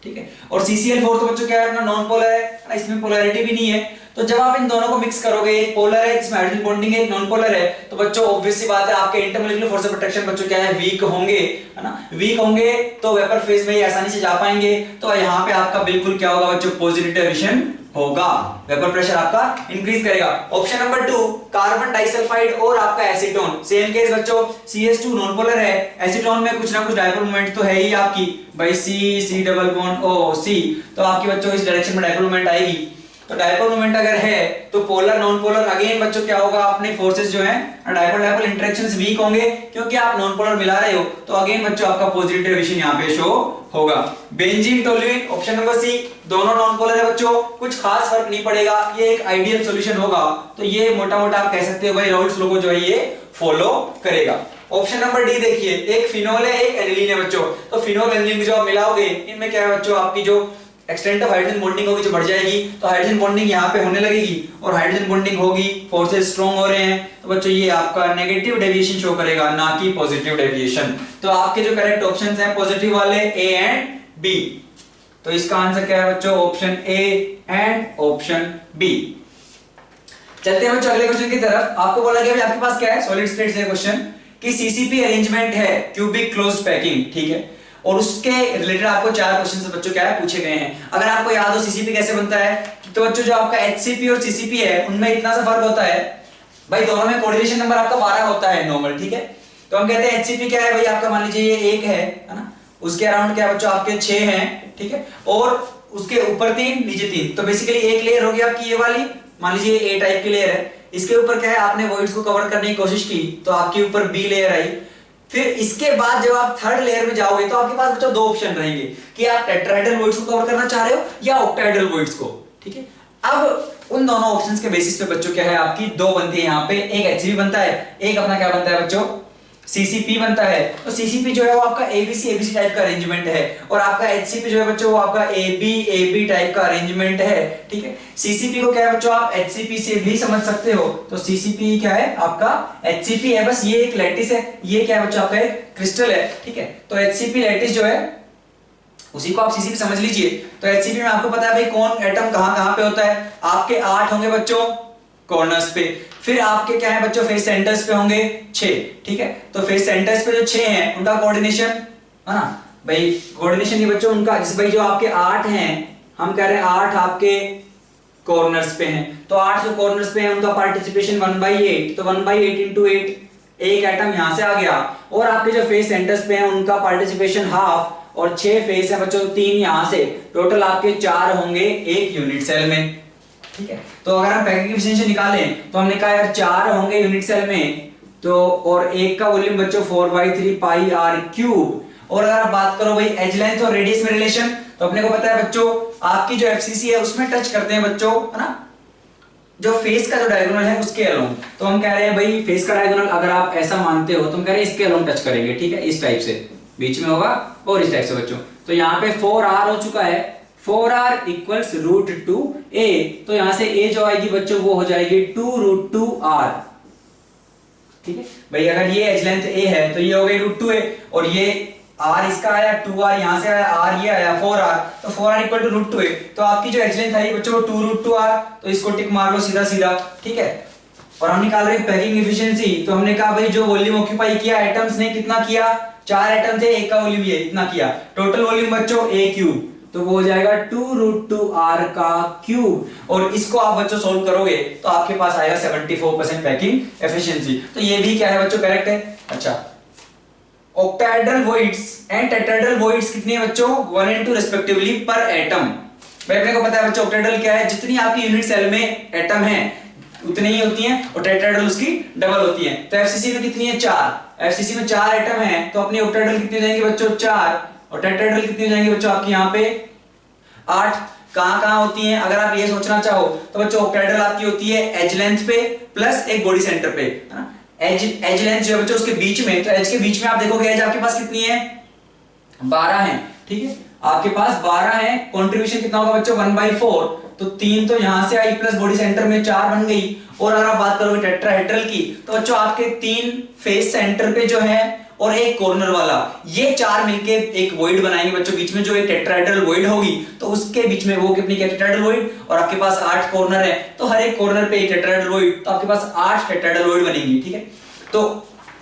ठीक है, और CCl4 तो बच्चों क्या है अपना नॉन पोलर है, इसमें पोलैरिटी भी नहीं है। तो जब आप इन दोनों को मिक्स करोगे, एक पोलर है जिसमें हाइड्रोजन बॉन्डिंग है, नॉन पोलर है, तो बच्चों ऑब्वियस सी बात है आपके इंटरमोलिकुलर फोर्स ऑफ अट्रैक्शन बच्चों क्या है? वीक होंगे, है ना। वीक होंगे तो वेपर फेज में ही आसानी से जा पाएंगे। तो यहाँ पे आपका बिल्कुल क्या होगा बच्चों? पॉजिटिव डेविएशन होगा, वेपर प्रेशर आपका इंक्रीज करेगा। ऑप्शन नंबर 2 कार्बन डाइसल्फाइड और आपका एसीटोन, सेम केस बच्चों, CH2 नॉन पोलर है, एसीटोन में कुछ ना कुछ डायपोल मोमेंट तो है ही आपकी, भाई C double bond O C, तो आपकी बच्चों इस डायरेक्शन में डायपोल मोमेंट आएगी। तो डायपोल मोमेंट अगर है तो पोलर नॉन पोलर अगेन बच्चों क्या होगा, अपने फोर्सेस जो है डायपोल डायपोल इंटरेक्शंस वीक होंगे क्योंकि आप नॉन पोलर मिला रहे हो, तो अगेन बच्चों आपका पॉजिटिव डेविएशन यहाँ पे शो होगा। Benzene toluene option number C, दोनों नॉन पोलर है बच्चों, कुछ खास फर्क नहीं पड़ेगा, ये एक आइडियल सॉल्यूशन होगा। तो ये मोटा मोटा आप कह सकते हो भाई राउल्ट्स लॉ को जो है ये फॉलो करेगा। ऑप्शन नंबर डी देखिए, एक फिनोल है एक एनिलीन है बच्चों, तो फिनोल एनिलीन जो आप मिलाओगे इनमें क्या है बच्चों, आपकी जो एक्सटेंट ऑफ हाइड्रोजन बॉन्डिंग होगी जो बढ़ जाएगी, तो हाइड्रोजन बॉन्डिंग यहाँ पे होने लगेगी और हाइड्रोजन बॉन्डिंग होगी, फोर्सेस स्ट्रॉन्ग हो रहे हैं, तो बच्चों ये आपका नेगेटिव डेविएशन शो करेगा ना कि पॉजिटिव डेविएशन। तो आपके जो करेक्ट ऑप्शंस हैं पॉजिटिव वाले ए एंड बी, तो इसका आंसर क्या है बच्चों, option A and option B. चलते हैं बच्चों अगले क्वेश्चन की तरफ। आपको बोला गया आपके पास क्या है, सॉलिड स्टेट से क्वेश्चन कि सीसीपी अरेंजमेंट है क्यूबिक क्लोज्ड पैकिंग, ठीक है, और उसके रिलेटेड आपको 4 क्वेश्चन बच्चों क्या है पूछे गए हैं। अगर आपको याद हो सीसीपी कैसे बनता है, तो बच्चों जो आपका एचसीपी और सीसीपी है उनमें इतना सा फर्क होता है भाई, दोनों में कोऑर्डिनेशन नंबर आपका 12 होता है नॉर्मल, ठीक है। तो हम कहते हैं एचसीपी क्या है भाई, आपका मान लीजिए ये 1 है ना, उसके अराउंड क्या बच्चों आपके 6 हैं, ठीक है, और उसके ऊपर 3 नीचे 3, तो बेसिकली एक लेयर होगी आपकी ये वाली, मान लीजिए ए टाइप की लेयर है, इसके ऊपर क्या है आपने वॉइड्स को कवर करने की कोशिश की तो आपके ऊपर बी लेयर आई। फिर इसके बाद जब आप थर्ड लेयर में जाओगे तो आपके पास बच्चों 2 ऑप्शन रहेंगे कि आप टेट्राहेड्रल वॉइड्स को कवर करना चाह रहे हो या ऑक्टाहेड्रल वॉइड्स को, ठीक है। अब उन दोनों ऑप्शंस के बेसिस पे बच्चों क्या है आपकी 2 बनती है यहाँ पे, एक एचसीपी बनता है, एक अपना क्या बनता है बच्चों सीसीपी बनता है। तो सीसीपी जो है वो आपका एबीसी टाइप का अरेंजमेंट है और आपका एचसीपी जो है बच्चों वो आपका एबी टाइप का अरेंजमेंट है, ठीक है। सीसीपी को क्या है बच्चों आप एचसीपी से भी समझ सकते हो, तो सीसीपी क्या है आपका एचसीपी है, बस ये एक लैटिस है, ये क्या है बच्चों आपका एक क्रिस्टल है, ठीक है। तो एचसीपी लैटिस जो है उसी को आप सीसीपी समझ लीजिए। तो एचसीपी में आपको पता है भाई कौन एटम कहां पे होता है, आपके 8 होंगे बच्चों कॉर्नर्स पे, फिर आपके क्या है बच्चों फेस सेंटर्स पे होंगे 6, ठीक है। तो फेस सेंटर्स पे जो 6 हैं उनका कोऑर्डिनेशन है ना भाई, कोऑर्डिनेशन नहीं बच्चों उनका, जैसे भाई जो आपके 8 हैं हम कह रहे हैं 8 आपके कॉर्नर्स पे हैं, तो 8 जो कॉर्नर्स पे हैं उनका पार्टिसिपेशन 1/8, तो 1/8 into 8 एक एटम यहां से आ गया, और आपके जो फेस सेंटर्स पे हैं उनका पार्टिसिपेशन हाफ, और 6 फेस है बच्चों 3 यहां से, टोटल आपके 4 होंगे एक यूनिट सेल में, ठीक है। तो अगर हम पैकिंग एफिशिएंसी निकालें तो हमने कहा यार 4 होंगे यूनिट सेल में, तो और एक का वॉल्यूम बच्चों 4/3 पाई आर क्यूब। और अगर आप बात करो भाई एज लेंथ और रेडियस में रिलेशन, तो अपने को पता है बच्चों आपकी जो एफसीसी है उसमें टच करते हैं बच्चों, है ना, जो फेस का जो डायगोनल है उसके अलोंग। तो हम कह रहे हैं भाई फेस का डायगोनल अगर आप ऐसा मानते हो तो हम कह रहे हैं इसके अलोंग टच करेंगे, ठीक है, इस टाइप से बीच में होगा और इस टाइप से बच्चों। तो यहाँ पे 4r हो चुका है, 4r इक्वल्स √2a, तो यहां से a जो आएगी बच्चों वो हो जाएगी 2√2r, ठीक है भाई। अगर ये एज लेंथ a है तो ये हो गई √2a, और ये r इसका आया 2r यहां से आया, r ये आया 4r, तो 4r इक्वल टू √2a, तो आपकी जो एज लेंथ आई बच्चों 2√2r, तो इसको टिक मार लो सीधा सीधा, ठीक है। और हम निकाल रहे हैं पैकिंग एफिशिएंसी, तो हमने कहा भाई जो वॉल्यूम ऑक्यूपाई किया एटम्स ने कितना किया, 4 एटम थे, एक का वॉल्यूम ये इतना किया, टोटल वॉल्यूम बच्चों a क्यूब, तो वो हो जाएगा 2√2r का क्यूब, और इसको आप बच्चों सोल्व करोगे तो आपके पास आएगा 74% पैकिंग एफिशिएंसी। तो ये भी क्या है बच्चों करेक्ट है। अच्छा, octahedral voids and tetrahedral voids कितनी है बच्चों 1 and 2 रिस्पेक्टिवली पर एटम। भाई अपने को पता है बच्चों ऑक्टाहेड्रल क्या है, जितनी आपकी यूनिट सेल में एटम है उतनी ही होती हैं, और टेट्राहेड्रल उसकी डबल होती हैं। तो एफसीसी में कितनी है 4, एफसीसी में 4 एटम है, तो अपनी ऑक्टाहेड्रल कितनी हो जाएंगी बच्चों 4, और टेट्राहेड्रल कितनी हो जाएंगी बच्चों आपकी यहाँ पे 8। कहां होती हैं अगर आप ये सोचना चाहो तो बच्चों ऑक्टाहेड्रल आपकी होती है एज लेंथ पे प्लस एक बॉडी सेंटर पे, है ना। एज लेंथ जो है बच्चों उसके बीच में, तो एज के बीच में आप देखोगे एज आपके पास कितनी है 12 है, ठीक है, आपके पास 12 है, कंट्रीब्यूशन कितना होगा बच्चों 1/4, तो 3 तो यहां से आई प्लस बॉडी सेंटर में 4 बन गई। और अगर आप बात करोगे टेट्राहेड्रल की तो बच्चों आपके 3 फेस सेंटर पे जो है और एक कॉर्नर वाला, ये 4 मिलके एक वॉइड बनाएंगे बच्चों, बीच में जो एक टेट्राहेड्रल वॉइड होगी तो उसके बीच में वो कितनी टेट्राहेड्रल वॉइड, और आपके पास 8 कॉर्नर है तो हर एक कॉर्नर पे एक टेट्राहेड्रल वॉइड, तो आपके पास 8 टेट्राहेड्रल वॉइड बनेंगी, ठीक है। तो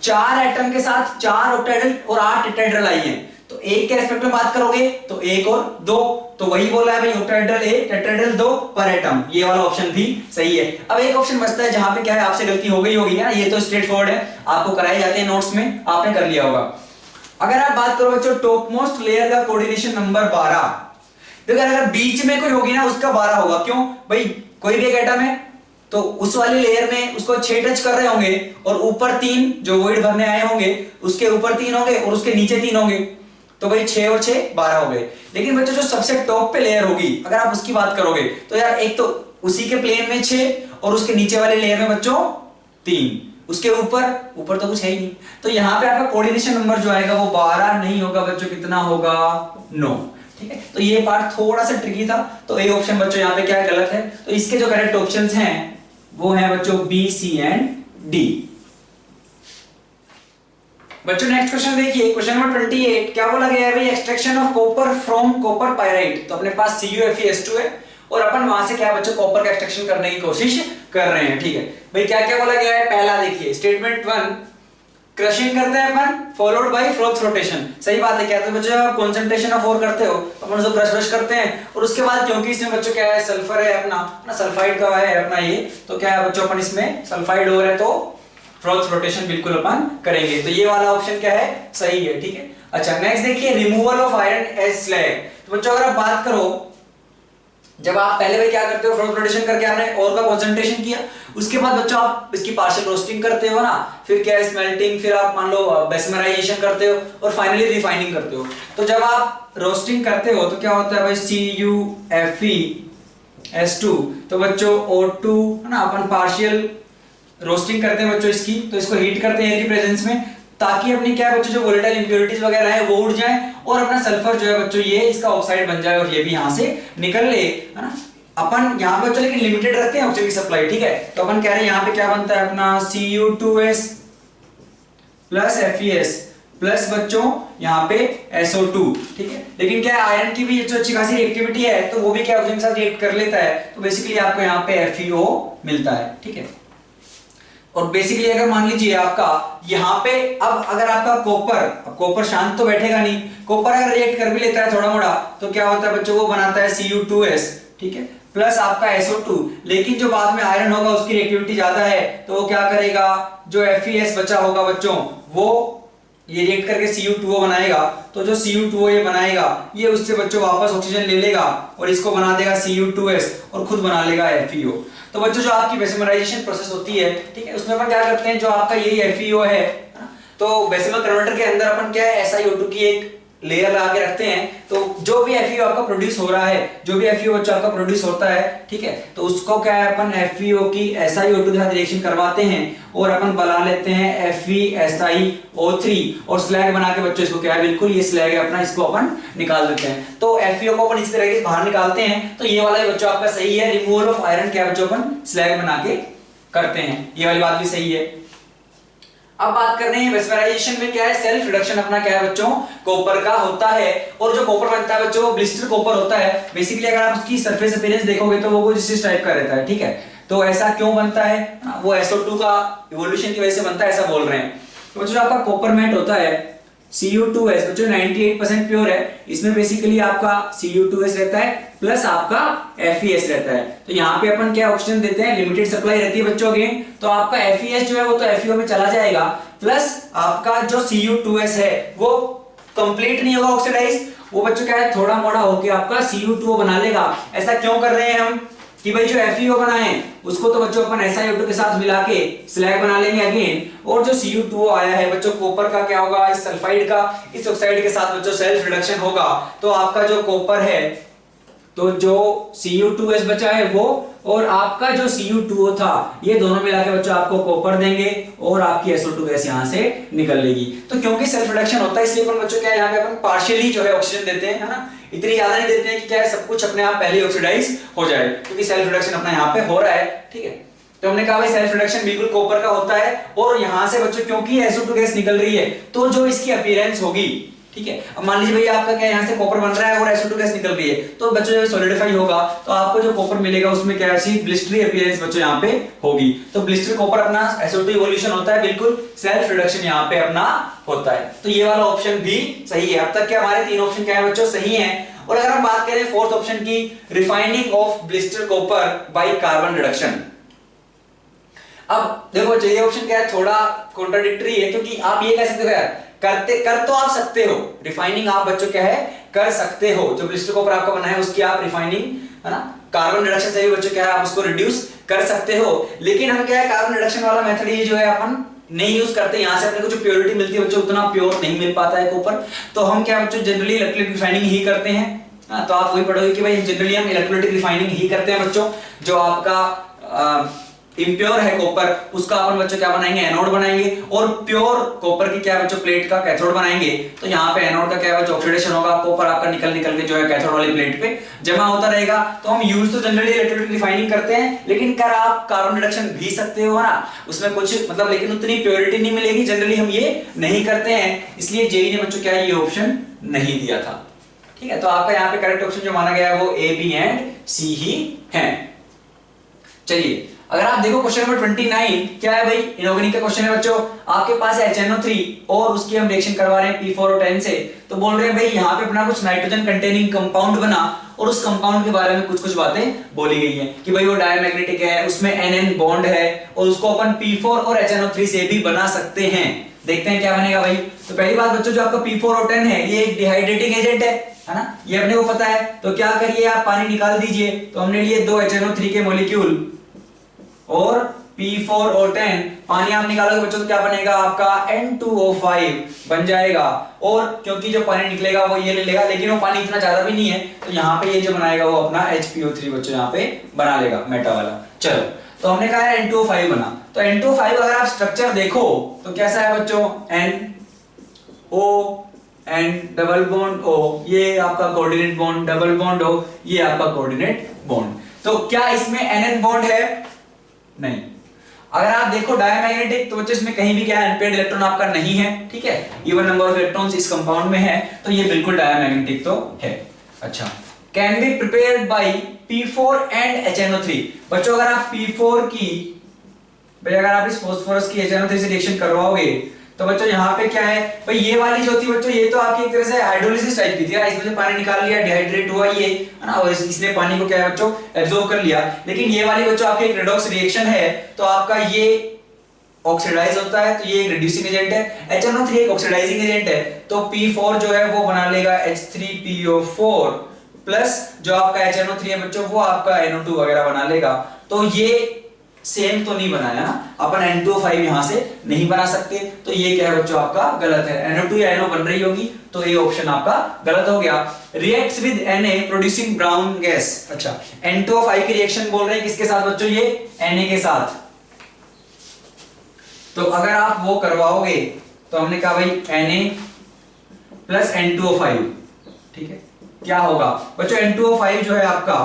4 एटम के साथ 4 ऑक्टाहेड्रल और 8 टेट्राहेड्रल आई हैं, तो एक के एस्पेक्ट में बात करोगे तो 1 और 2, तो वही बोला है भाई ऑक्टाहेड्रल 1 टेट्राहेड्रल 2 पर एटम, ये वाला ऑप्शन भी सही है। अब एक ऑप्शन बचता है जहां पे क्या है आपसे गलती हो गई होगी, है ना, ये तो स्ट्रेट फॉरवर्ड है, आपको कराए जाते हैं नोट्स में, आपने कर लिया होगा। अगर आप बात करो बच्चों टॉप मोस्ट लेयर का कोऑर्डिनेशन नंबर 12, देखो अगर बीच में कोई होगी ना उसका 12 होगा। क्यों भाई, कोई भी एक एटम है तो उस वाली लेयर में उसको 6 टच कर रहे होंगे और ऊपर 3 जो वोइड भरने आए होंगे उसके ऊपर 3 होंगे और उसके नीचे 3 होंगे, तो भाई 6 और 6 12 हो गए। लेकिन बच्चों जो सबसे टॉप पे लेयर होगी अगर आप उसकी बात करोगे तो यार एक तो उसी के प्लेन में 6 और उसके नीचे वाले लेयर में बच्चों 3, उसके ऊपर तो कुछ है ही नहीं। तो यहाँ पे आपका कोऑर्डिनेशन नंबर जो आएगा वो 12 नहीं होगा बच्चों, कितना होगा 9। ठीक है, तो ये पार्ट थोड़ा सा ट्रिकी था। तो ए ऑप्शन बच्चों यहाँ पे क्या गलत है, तो इसके जो करेक्ट ऑप्शंस हैं वो हैं बच्चों बी, सी एंड डी। बच्चों नेक्स्ट क्वेश्चन देखिए, क्वेश्चन नंबर 28 क्या बोला गया है भाई, extraction of copper from copper pyrite. तो अपने पास CuFeS2 है और अपन वहां से क्या बच्चों कॉपर का एक्सट्रैक्शन करने की कोशिश कर रहे हैं। ठीक है भाई, क्या क्या बोला गया है, पहला देखिए स्टेटमेंट 1, क्रशिंग करते हैं अपन फॉलोड बाय फ्लोथ रोटेशन। सही बात है, क्या तो बच्चों आप कंसंट्रेशन ऑफ ओर करते हो अपन उसको क्रश करते हैं और उसके बाद क्योंकि इसमें बच्चों क्या है सल्फर है अपना ना, सल्फाइड का है अपना ये, तो क्या है बच्चों अपन इसमें सल्फाइड ओर है तो फ्लोथ रोटेशन बिल्कुल अपन करेंगे। तो ये वाला ऑप्शन क्या है, सही है। ठीक है, अच्छा नेक्स्ट देखिए, removal of iron as slag. तो बच्चों अगर आप बात करो, जब आप पहले भाई क्या करते हो फ्लोथ रोटेशन करके आपने और का कंसंट्रेशन किया, उसके बाद बच्चों आप इसकी पार्शियल रोस्टिंग करते हो ना, फिर क्या है स्मेल्टिंग, फिर आप मान लो बेस्मराइजेशन करते हो और फाइनली रिफाइनिंग करते हो। तो जब आप रोस्टिंग करते हो तो क्या होता है भाई CuFeS2, तो बच्चों O2 है ना, अपन पार्शियल रोस्टिंग करते हैं बच्चों इसकी, तो इसको हीट करते हैं एयर की प्रेजेंस में ताकि अपनी क्या है बच्चों जो वोलेटाइल इंप्योरिटीज वगैरह है वो उड़ जाए और अपना सल्फर जो है बच्चों ये इसका ऑक्साइड बन जाए और ये भी यहां से निकल ले, है ना। अपन यहां पे बच्चों लेकिन लिमिटेड रखते हैं ऑक्सीजन की सप्लाई। ठीक है, तो अपन कह रहे हैं यहां पे क्या बनता है अपना Cu2S प्लस FeS प्लस बच्चों यहाँ पे SO2। ठीक है, लेकिन क्या है आयरन की भी जो अच्छी खासी रिएक्टिविटी है तो वो भी क्या ऑक्सीजन के साथ रिएक्ट कर लेता है, तो बेसिकली आपको यहाँ पे FeO मिलता है। ठीक है, और बेसिकली अगर मान लीजिए आपका यहाँ पे अब अगर आपका कॉपर शांत तो बैठेगा नहीं, कॉपर अगर रिएक्ट कर भी लेता है थोड़ा मोड़ा तो क्या होता है बच्चों वो बनाता है Cu2S, ठीक है, प्लस आपका SO2। लेकिन जो बाद में आयरन होगा उसकी रिएक्टिविटी ज्यादा है तो वो क्या करेगा, जो FeS बचा होगा बच्चों वो ये रिएक्ट करके Cu2O बनाएगा, तो जो Cu2O ये बनाएगा ये उससे बच्चों वापस ऑक्सीजन ले लेगा और इसको बना देगा Cu2S और खुद बना लेगा FeO। तो बच्चों जो आपकी बेसिमराइजेशन प्रोसेस होती है, ठीक है, उसमें अपन क्या करते हैं, जो आपका यही FeO है तो बेसिमल कन्वर्टर के अंदर अपन क्या है SiO2 की एक लेयर लगा के रखते हैं। तो जो भी FeO आपका प्रोड्यूस हो रहा है, जो भी FeO बच्चा आपका प्रोड्यूस होता है, ठीक है, तो उसको क्या है अपन FeO की SiO2 के साथ रिएक्शन करवाते हैं और अपन बना लेते हैं FeSiO3 और स्लैग बना के बच्चों इसको क्या है बिल्कुल ये स्लैग है अपना, इसको अपन निकाल देते हैं। तो FeO को अपन इस तरह से बाहर निकालते हैं। तो ये वाला बच्चों आपका सही है, रिमूवल ऑफ आयरन क्या बच्चों अपन स्लैग बना के करते हैं, ये वाली बात भी सही है। अब बात कर रहे हैं वेस्पराइजेशन में क्या है, सेल्फ रिडक्शन अपना क्या है बच्चों कॉपर का होता है और जो कॉपर बनता है बच्चों वो ब्लिस्टर कॉपर होता है। बेसिकली अगर आप उसकी सरफेस अपीयरेंस देखोगे तो वो कुछ इस टाइप का रहता है। ठीक है, तो ऐसा क्यों बनता है, वो SO2 का इवोल्यूशन की वजह से बनता है ऐसा बोल रहे हैं। तो बच्चों आपका कॉपर मैट होता है Cu2S बच्चों 98% प्योर है, इसमें बेसिकली आपका Cu2S रहता है प्लस आपका FeS रहता है। तो यहाँ पे अपन क्या ऑक्सीजन देते हैं, लिमिटेड सप्लाई रहती है बच्चों अगेन, तो आपका FeS जो है वो तो FeO में चला जाएगा प्लस आपका जो Cu2S है वो कंप्लीट नहीं होगा ऑक्सीडाइज, वो बच्चों क्या है थोड़ा मोड़ा होके आपका Cu2O बना लेगा। ऐसा क्यों कर रहे हैं हम कि भाई जो FeO बनाए उसको तो बच्चों अपन SiO2 के साथ मिला के स्लैग बना लेंगे अगेन, और जो Cu2O आया है बच्चों कॉपर का क्या होगा, इस सल्फाइड का इस ऑक्साइड के साथ बच्चों सेल्फ रिडक्शन होगा, तो आपका जो कॉपर है तो जो Cu2S बचा है वो और आपका जो Cu2O था ये दोनों मिला के बच्चों आपको कॉपर देंगे और आपकी SO2 गैस यहां से निकल लेगी। तो क्योंकि सेल्फ रिडक्शन होता है इसलिए अपन बच्चों क्या यहाँ पे अपन पार्शियली जो है ऑक्सीजन देते हैं, है ना, इतनी ज्यादा नहीं देते हैं कि क्या है सब कुछ अपने आप पहले ऑक्सीडाइज हो जाए, क्योंकि सेल्फ रिडक्शन अपना यहाँ पे हो रहा है। ठीक है, तो हमने कहा भाई सेल्फ रिडक्शन बिल्कुल कॉपर का होता है और यहां से बच्चों क्योंकि SO2 गैस निकल रही है तो जो इसकी अपीयरेंस होगी, ठीक है, अब मान लीजिए भैया आपका क्या यहाँ से कॉपर बन रहा है और SO2 गैस निकल रही है, तो बच्चों जब सॉलिडिफाई होगा तो आपको जो कॉपर मिलेगा उसमें क्या ऐसी ब्लिस्टरी अपीयरेंस बच्चों यहाँ पे होगी। तो ब्लिस्टर कॉपर अपना SO2 इवोल्यूशन होता है, बिल्कुल सेल्फ रिडक्शन यहाँ पे अपना होता है। तो ये वाला ऑप्शन भी सही है। अब तक क्या हमारे तीन ऑप्शन क्या है बच्चों सही है। और अगर हम बात करें फोर्थ ऑप्शन की, refining of blister copper by carbon reduction. अब देखो ये ऑप्शन क्या है थोड़ा कॉन्ट्राडिक्टरी है, क्योंकि आप ये कह सकते हो यार कर तो आप सकते हो, रिफाइनिंग आप बच्चों क्या है कर सकते हो, जो ब्लिस्टर कॉपर आपका बना है उसकी आप रिफाइनिंग, है ना, कार्बन रिडक्शन से भी बच्चों क्या है आप उसको रिड्यूस कर सकते हो। लेकिन हम क्या है कार्बन रिडक्शन वाला मेथड ये जो है अपन नहीं यूज करते, यहां से अपने को जो प्योरिटी मिलती है बच्चों उतना प्योर नहीं मिल पाता है कॉपर, तो हम क्या बच्चों जनरली इलेक्ट्रोलाइटिक रिफाइनिंग ही करते हैं। तो आप वही पढ़ोगे कि भाई जनरली हम इलेक्ट्रोलाइटिक रिफाइनिंग ही करते हैं बच्चों। जो आपका इम्प्योर है कॉपर उसका अपन बच्चों क्या बनाएंगे एनोड बनाएंगे, और प्योर कॉपर की क्या बच्चों प्लेट का कैथोड बनाएंगे। तो यहाँ पे एनोड का क्या बच्चों ऑक्सीडेशन होगा, कॉपर आपका निकल निकल के जो है कैथोड वाली प्लेट पे जमा होता रहेगा। तो हम यूज तो जनरली इलेक्ट्रोलाइटिक रिफाइनिंग करते हैं, लेकिन कर आप कार्बन रिडक्शन भी सकते हो ना, उसमें कुछ मतलब लेकिन उतनी प्योरिटी नहीं मिलेगी, जनरली हम ये नहीं करते हैं, इसलिए जेई ने बच्चों क्या ये ऑप्शन नहीं दिया था। ठीक है, तो आपका यहाँ पे करेक्ट ऑप्शन जो माना गया है वो ए बी एंड सी ही है। चलिए अगर आप देखो क्वेश्चन नंबर 29 क्या है भाई, इनऑर्गेनिक का क्वेश्चन है बच्चों, आपके पास है HNO3 और उसकी हम रिएक्शन करवा रहे हैं P4O10 से, तो बोल रहे हैं भाई यहाँ पे अपना कुछ नाइट्रोजन कंटेनिंग कंपाउंड बना, और उस कंपाउंड के बारे में कुछ कुछ बातें बोली गई हैं कि भाई वो डायमैग्नेटिक है, उसमें NN बॉन्ड है, और उसको अपन P4 और HNO3 से भी बना सकते हैं। देखते हैं क्या बनेगा भाई। तो पहली बात बच्चों जो आपका P4O10 है ये एक डिहाइड्रेटिंग एजेंट है ना, ये अपने को पता है। तो क्या करिए आप पानी निकाल दीजिए, तो हमने लिए 2 HNO3 के मॉलिक्यूल और P4O10, पानी आप निकालोगे बच्चों तो क्या बनेगा आपका N2O5 बन जाएगा, और क्योंकि जो पानी निकलेगा वो ये ले लेगा, लेकिन वो पानी इतना ज्यादा भी नहीं है, तो यहाँ पे ये जो बनाएगा वो अपना HPO3 बच्चों यहाँ पे बना लेगा मेटा वाला। चलो तो हमने कहा है N2O5 बना, तो N2O5 अगर आप स्ट्रक्चर देखो तो कैसा है बच्चों, NO N double bond O, ये आपका coordinate bond, double bond O, ये आपका कोऑर्डिनेट बॉन्ड। तो क्या इसमें NN बॉन्ड है? नहीं। अगर आप देखो डायमैग्नेटिक तो बच्चों इसमें कहीं भी क्या है अनपेयर्ड इलेक्ट्रॉन आपका नहीं है, ठीक है, इवन नंबर ऑफ इलेक्ट्रॉन्स इस कंपाउंड में है, तो ये बिल्कुल डायमैग्नेटिक तो है। अच्छा, can be prepared by P4 and HNO3। बच्चों अगर आप P4 की भाई अगर आप इस फास्फोरस की HNO3 से रिएक्शन करवाओगे तो बच्चों यहाँ पे क्या है भाई, ये वाली जो थी बच्चों ये तो आपकी एक तरह से हाइड्रोलिसिस टाइप की थी, इसमें से पानी निकाल लिया, डिहाइड्रेट हुआ ये, है ना, और इसने पानी को क्या है बच्चों एब्जॉर्ब कर लिया। लेकिन ये वाली बच्चों आपकी एक रेडॉक्स रिएक्शन है, तो आपका ये ऑक्सीडाइज होता है, तो ये एक रिड्यूसिंग एजेंट है, HNO3 एक ऑक्सीडाइजिंग एजेंट है, तो P4 जो है वो बना लेगा H3PO4 प्लस जो आपका HNO3 है बच्चों वो आपका NO2 वगैरह बना लेगा। तो ये सेम तो नहीं बनाया ना, अपन N2O5 यहां से नहीं बना सकते, तो ये क्या है बच्चों आपका गलत है, NO2 या NO बन रही होगी, तो ये ऑप्शन आपका गलत हो गया। Reacts with Na producing brown gas. अच्छा, N2O5 की रिएक्शन बोल रहे हैं किसके साथ बच्चों, ये Na के साथ। तो अगर आप वो करवाओगे तो हमने कहा भाई Na प्लस N2O5, ठीक है, क्या होगा बच्चों N2O5 जो है आपका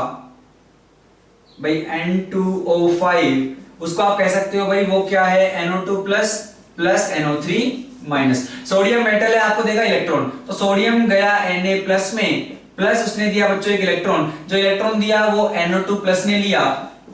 भाई N2O5 उसको आप कह सकते हो भाई वो क्या है NO2 plus plus NO3 minus. Sodium metal है, आपको देगा इलेक्ट्रॉन, तो सोडियम गया Na प्लस में, प्लस उसने दिया बच्चों एक इलेक्ट्रॉन, जो इलेक्ट्रॉन दिया वो NO2 प्लस ने लिया,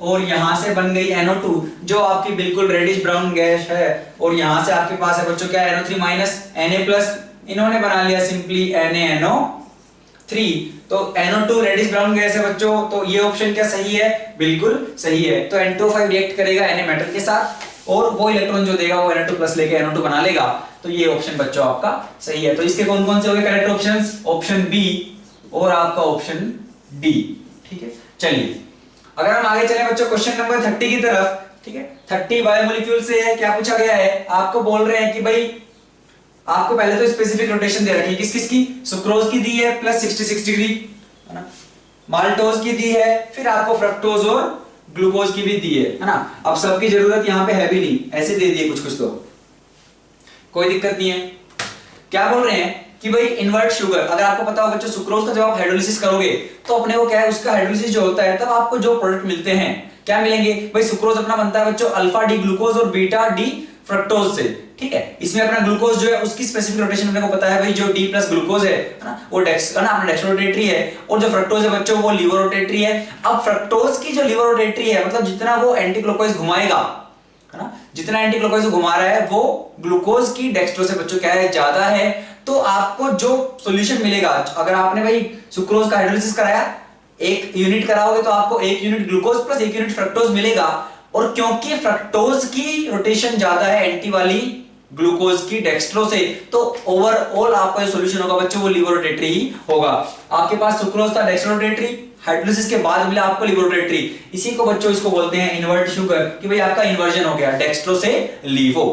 और यहां से बन गई NO2 जो आपकी बिल्कुल रेडिश ब्राउन गैस है, और यहां से आपके पास है बच्चों क्या NO3 माइनस Na प्लस, इन्होंने बना लिया सिंपली NaNO3, तो NO2 रेडिश ब्राउन गैस है बच्चों, तो ये ऑप्शन क्या सही है, बिल्कुल सही है। तो N2O5 रिएक्ट करेगा Na मेटल के साथ, और वो इलेक्ट्रॉन जो देगा वो Na2 प्लस लेके NO2 बना लेगा, तो ये ऑप्शन बच्चों आपका सही है। तो इसके कौन कौन से हो गए करेक्ट ऑप्शंस, ऑप्शन बी और आपका ऑप्शन डी, ठीक है। चलिए अगर हम आगे चले बच्चों क्वेश्चन नंबर 30 की तरफ, ठीक है, 30 बायोमोलिक्यूल से है, क्या पूछा गया है, आपको बोल रहे हैं कि भाई आपको पहले तो स्पेसिफिक रोटेशन दे रखी है, किस किस की, सुक्रोज की दी है प्लस 66 डिग्री, है ना, माल्टोज की दी है, फिर आपको फ्रक्टोज और ग्लूकोज की भी दी है ना। अब सबकी जरूरत यहाँ पे है भी नहीं, ऐसे दे दिए कुछ कुछ, तो कोई दिक्कत नहीं है। क्या बोल रहे हैं कि भाई इन्वर्ट शुगर, अगर आपको पता हो बच्चों सुक्रोज का जब आप हाइड्रोलिसिस करोगे तो अपने को क्या है उसका हाइड्रोलिसिस जो होता है तब आपको जो प्रोडक्ट मिलते हैं क्या मिलेंगे भाई, सुक्रोज अपना बनता है बच्चों अल्फा डी ग्लूकोज और बीटा डी फ्रक्टोज से, ठीक है। इसमें अपना ग्लूकोज जो है उसकी स्पेसिफिक रोटेशन अपने को पता है भाई, जो डी प्लस ग्लूकोज है ना वो डेक्स है ना अपना डेक्स्ट्रो रोटेटरी है, और जो फ्रक्टोज है बच्चों वो लीवर रोटेटरी है। अब फ्रक्टोज की जो लीवर रोटेटरी है मतलब जितना वो एंटी क्लॉकवाइज घुमाएगा, है ना, जितना एंटी क्लॉकवाइज घुमा रहा है वो ग्लूकोज की डेक्स्ट्रो से बच्चों क्या है ज्यादा है, तो आपको जो सॉल्यूशन मिलेगा, अगर आपने भाई सुक्रोज का हाइड्रोलिसिस कराया, एक यूनिट कराओगे तो आपको एक यूनिट ग्लूकोज प्लस एक यूनिट फ्रक्टोज मिलेगा, और क्योंकि फ्रक्टोज की रोटेशन ज्यादा है एंटी वाली ग्लूकोज की डेक्स्ट्रो से, तो ओवरऑल आपका जो सॉल्यूशन होगा बच्चों वो लिवोरोटेटरी ही होगा। आपके पास सुक्रोज था डेक्स्ट्रोरोटेटरी, हाइड्रोलिसिस के बाद मिला आपको लिवोरोटेटरी, इसी को बच्चों इसको बोलते हैं इन्वर्ट शुगर, कि भाई आपका इन्वर्जन हो गया डेक्स्ट्रो से लीवो।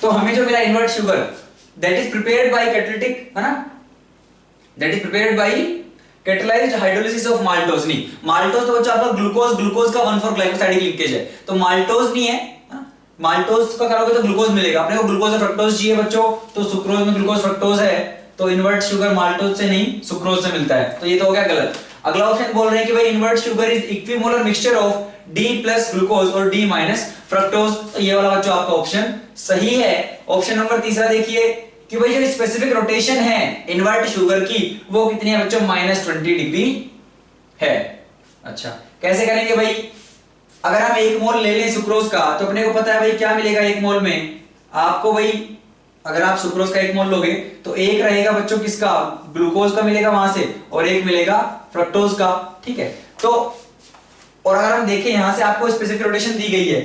तो हमें जो मिला invert sugar that is prepared by catalytic, है ना, that is prepared by catalysed hydrolysis of maltose. नहीं, माल्टोज तो बच्चों आपका ग्लूकोज का 1,4 ग्लाइकोसाइडिक लिंकेज है, तो माल्टोज नहीं है। माल्टोज का करोगे तो ग्लूकोज मिलेगा, अपने को ग्लूकोज और फ्रक्टोज चाहिए बच्चों, तो सुक्रोज में ग्लूकोज फ्रक्टोज है, तो इन्वर्ट शुगर माल्टोज से नहीं सुक्रोज से मिलता है, तो ये तो हो गया गलत। अगला ऑप्शन बोल रहे हैं कि भाई invert sugar is equimolar mixture of D plus glucose और D माइनस फ्रक्टोज, तो ये वाला बच्चों आपका ऑप्शन सही है। ऑप्शन नंबर तीसरा देखिए कि भाई जो स्पेसिफिक रोटेशन है इन्वर्ट शुगर की वो कितनी है बच्चों, -20 डिग्री है। अच्छा, कैसे करेंगे भाई, अगर हम 1 मोल ले लें सुक्रोज का तो अपने को पता है भाई क्या मिलेगा 1 मोल में आपको, भाई अगर आप सुक्रोज का 1 मोल लोगे तो एक रहेगा बच्चों किसका, ग्लूकोज का मिलेगा वहां से, और एक मिलेगा फ्रक्टोज का, ठीक है। तो और अगर हम देखें यहां से आपको स्पेसिफिक रोटेशन दी गई है,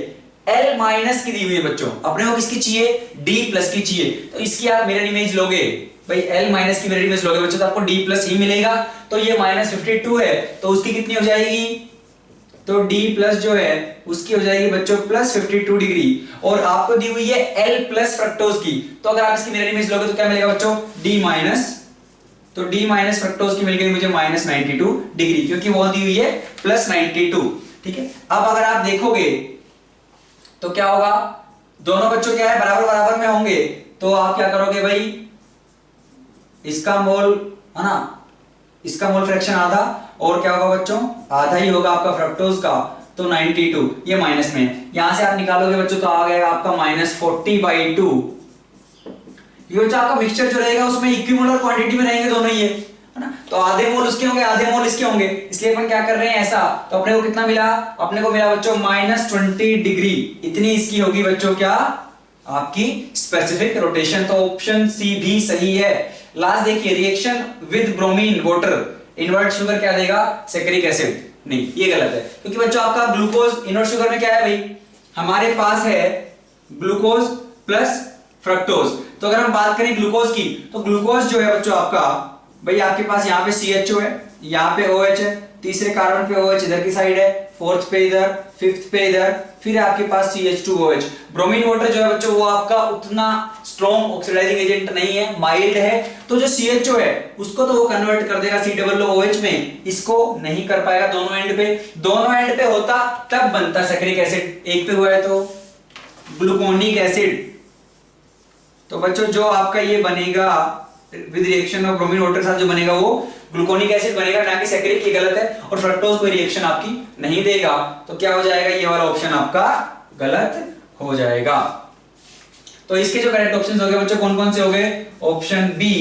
L माइनस की दी हुई है बच्चों, अपने को किसकी चाहिए, D प्लस की चाहिए, तो इसकी आप मिरर इमेज लोगे भाई, L माइनस की मिरर इमेज लोगे बच्चों तो आपको D प्लस ही मिलेगा, तो ये -52 है, तो उसकी कितनी हो जाएगी, तो D प्लस जो है उसकी हो जाएगी बच्चों +52 डिग्री, और आपको दी हुई है L प्लस फ्रक्टोज की, तो अगर आप इसकी मिरर इमेज लोगे तो क्या मिलेगा बच्चों, D माइनस, तो D माइनस फ्रक्टोज की मिल गई मुझे -92 डिग्री, क्योंकि वो दी हुई है +92, ठीक है। अब अगर आप देखोगे तो क्या होगा, दोनों बच्चों क्या है बराबर बराबर में होंगे, तो आप क्या करोगे भाई, इसका मोल है ना, इसका मोल फ्रैक्शन आधा, और क्या होगा बच्चों, आधा ही होगा आपका फ्रक्टोज का, तो 92, ये माइनस में, यहां से आप निकालोगे बच्चों तो आ गया आपका -40/2। ये बच्चों आपका मिक्सचर जो रहेगा उसमें इक्विमोलर क्वांटिटी में रहेंगे दोनों ये, है ना, तो आधे मोल उसके होंगे आधे मोल इसके होंगे, इसलिए अपन क्या कर रहे हैं ऐसा, तो अपने को कितना मिला, अपने को मिला बच्चों -20 डिग्री, इतनी इसकी होगी बच्चों क्या, आपकी स्पेसिफिक रोटेशन, तो ऑप्शन सी भी सही है। लास्ट देखिए, reaction with bromine water, invert sugar क्या देगा, सैकरिक एसिड, नहीं ये गलत है, क्योंकि बच्चों आपका ग्लूकोज इन्वर्ट शुगर में क्या है भाई, हमारे पास है ग्लूकोज प्लस फ्रक्टोज, तो अगर हम बात करें ग्लूकोज की, तो ग्लूकोज जो है बच्चों आपका भाई आपके पास यहाँ पे CHO है, यहाँ पे OH है, तीसरे कार्बन पे OH इधर की साइड है, फोर्थ पे इधर, फिफ्थ पे इधर, फिर आपके पास CH2OH। ब्रोमीन वाटर जो है बच्चों वो आपका उतना स्ट्रॉन्ग ऑक्सीडाइजिंग एजेंट नहीं है, माइल्ड है, तो जो CHO है उसको तो वो कन्वर्ट कर देगा COOH में, इसको नहीं कर पाएगा दोनों एंड पे होता तब बनता सैकरिक एसिड, एक पे हुआ है तो ग्लूकोनिक एसिड, तो बच्चों जो आपका ये बनेगा with reaction of bromine water के साथ जो बनेगा वो ग्लूकोनिक एसिड बनेगा, ना कि सैकरिक, ये गलत है, और फ्रक्टोज कोई रिएक्शन आपकी नहीं देगा, तो क्या हो जाएगा, ये वाला ऑप्शन आपका गलत हो जाएगा। तो इसके जो करेक्ट ऑप्शंस हो गए बच्चों कौन कौन से हो गए, option B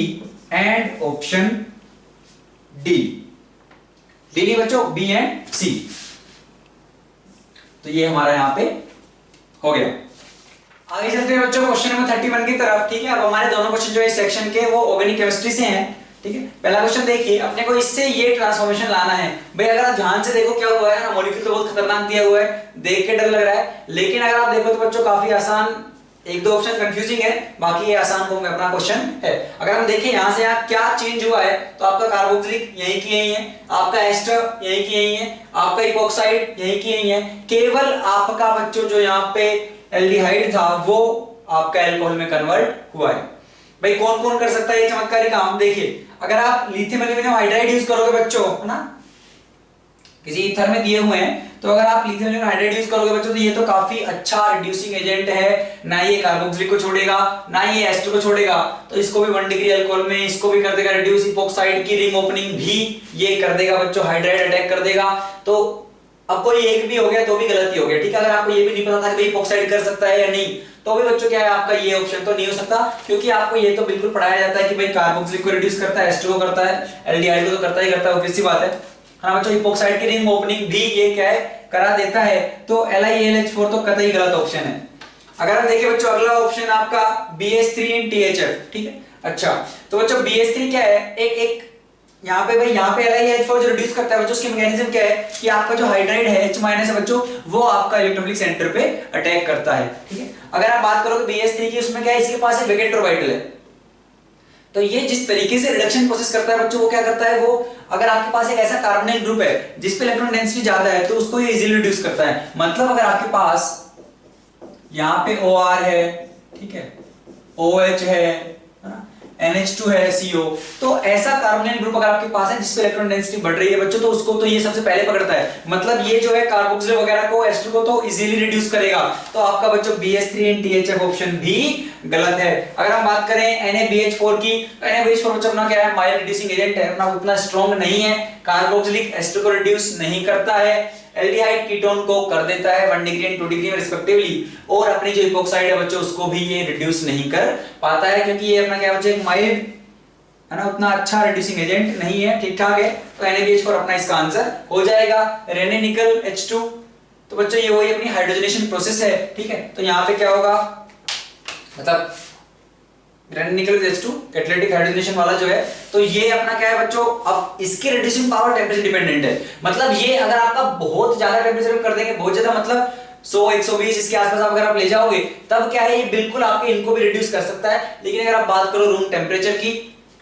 and option D, नहीं बच्चों, बी एंड सी, तो ये हमारा यहां पे हो गया। आगे चलते हैं बच्चों क्वेश्चन नंबर 31 की तरफ, ठीक है। अब हमारे दोनों क्वेश्चन जो है इस सेक्शन के वो ऑर्गेनिक केमिस्ट्री से हैं, ठीक है। पहला क्वेश्चन देखिए, अपने को इससे ये ट्रांसफॉर्मेशन लाना है भाई, अगर आप ध्यान से देखो क्या हुआ है ना, मॉलिक्यूल तो बहुत खतरनाक दिया हुआ है, देख के डर लग रहा है, लेकिन अगर आप देखो तो बच्चों काफी आसान, एक दो ऑप्शन कंफ्यूजिंग है, बाकी ये आसान होंगे, अपना क्वेश्चन है। अगर हम देखें यहां से यहाँ क्या चेंज हुआ है, तो आपका कार्बोक्सिलिक यहीं की यहीं है, आपका एस्टर यहीं की यहीं है, आपका इपॉक्साइड यहीं की यहीं है, केवल आपका बच्चों जो यहाँ पे एल्डिहाइड था वो आपका अल्कोहल में कन्वर्ट हुआ है। भाई कौन कौन कर सकता है ये चमत्कारी काम, देखिए अगर आप लिथियम एल्यूमिनियम हाइड्राइड यूज करोगे बच्चों, है ना, किसी ईथर में दिए हुए हैं, तो अगर आप लिथियम एल्यूमिनियम हाइड्राइड यूज करोगे बच्चों तो ये तो काफी अच्छा रिड्यूसिंग एजेंट है, ना ये कार्बोक्सिलिक को छोड़ेगा ना ये एस्टर को छोड़ेगा, तो इसको भी 1 डिग्री अल्कोहल में इसको भी कर देगा रिड्यूस, इपॉक्साइड की रिंग ओपनिंग भी ये कर देगा बच्चों, हाइड्राइड अटैक कर देगा। तो अब कोई एक भी हो गया तो भी गलती हो गया, ठीक है। अगर आपको ये भी नहीं पता था कि भाई इपॉक्साइड कर सकता है या नहीं, तो भी बच्चों क्या है आपका ये ऑप्शन तो नहीं हो सकता, क्योंकि आपको ये तो बिल्कुल पढ़ाया जाता है कि भाई कार्बोक्सिलिक को रिड्यूस करता है, एस्टर को करता है, एल्डिहाइड को तो करता ही करता है, ऑब्वियस सी बात है। हाँ बच्चों, इपॉक्साइड की रिंग ओपनिंग भी ये क्या है करा देता है, तो LiAlH4 तो कतई गलत ऑप्शन है। अगर हम देखें बच्चों अगला ऑप्शन आपका BH3THF, ठीक है। अच्छा तो बच्चों BH3 क्या है, एक यहाँ पे भाई यहाँ पे LiAlH4 जो रिड्यूस करता है बच्चों, उसकी मैकेनिज्म क्या है कि आपका जो हाइड्राइड है H- है बच्चों, वो आपका इलेक्ट्रोफिलिक सेंटर पे अटैक करता है, ठीक है। अगर आप बात करोगे BH3 की, उसमें क्या है, इसके पास एक वेकेंट ऑर्बिटल है। तो ये जिस तरीके से रिडक्शन प्रोसेस करता है बच्चों, वो क्या करता है, वो अगर आपके पास एक ऐसा कार्बोनिल ग्रुप है जिस पे इलेक्ट्रॉन डेंसिटी ज्यादा है, तो उसको ये इजीली रिड्यूस करता है। मतलब अगर आपके पास यहां पे OR है, ठीक है, OH है ना, NH2 है, CO, तो ऐसा कार्बोनिल ग्रुप अगर आपके पास है जिसपे इलेक्ट्रॉन डेंसिटी बढ़ रही है बच्चों, तो उसको तो ये सबसे पहले पकड़ता है। मतलब ये जो है कार्बोक्सिल वगैरह को, एस्टर को तो इजीली रिड्यूस करेगा। तो आपका बच्चों BH3NTHF ऑप्शन भी गलत है। अगर हम बात करें NaBH4 की, NaBH4 बच्चों अपना क्या है, माइल्ड रिड्यूसिंग एजेंट है, अपना उतना स्ट्रॉन्ग नहीं है, कार्बोक्सिलिक एस्टर को रिड्यूस नहीं करता है, एल्डिहाइड कीटोन को कर देता है 1 डिग्री एंड 2 डिग्री में रिस्पेक्टिवली, और अपनी जो इपोक्साइड है बच्चों उसको भी ये रिड्यूस नहीं कर पाता है, क्योंकि ये अपना क्या बच्चों एक माइल्ड है ना, उतना अच्छा रिड्यूसिंग एजेंट नहीं है, ठीक ठाक है। तो NaBH4 अपना इसका आंसर हो जाएगा। रेने निकल H2, तो बच्चों ये वही अपनी हाइड्रोजनेशन प्रोसेस है, ठीक है। तो यहाँ पे क्या होगा, मतलब रेने निकल H2 कैटालिटिक हाइड्रोजनेशन वाला जो है, तो ये अपना क्या है बच्चों, अब इसकी रिड्यूसिंग पावर टेंपरेचर डिपेंडेंट है। मतलब ये अगर आपका बहुत ज्यादा टेंपरेचर कर देंगे, बहुत ज्यादा मतलब 100-120 इसके आसपास आप अगर आप ले जाओगे, तब क्या है, ये बिल्कुल आपके इनको भी रिड्यूस कर सकता है। लेकिन अगर आप बात करो रूम टेम्परेचर की,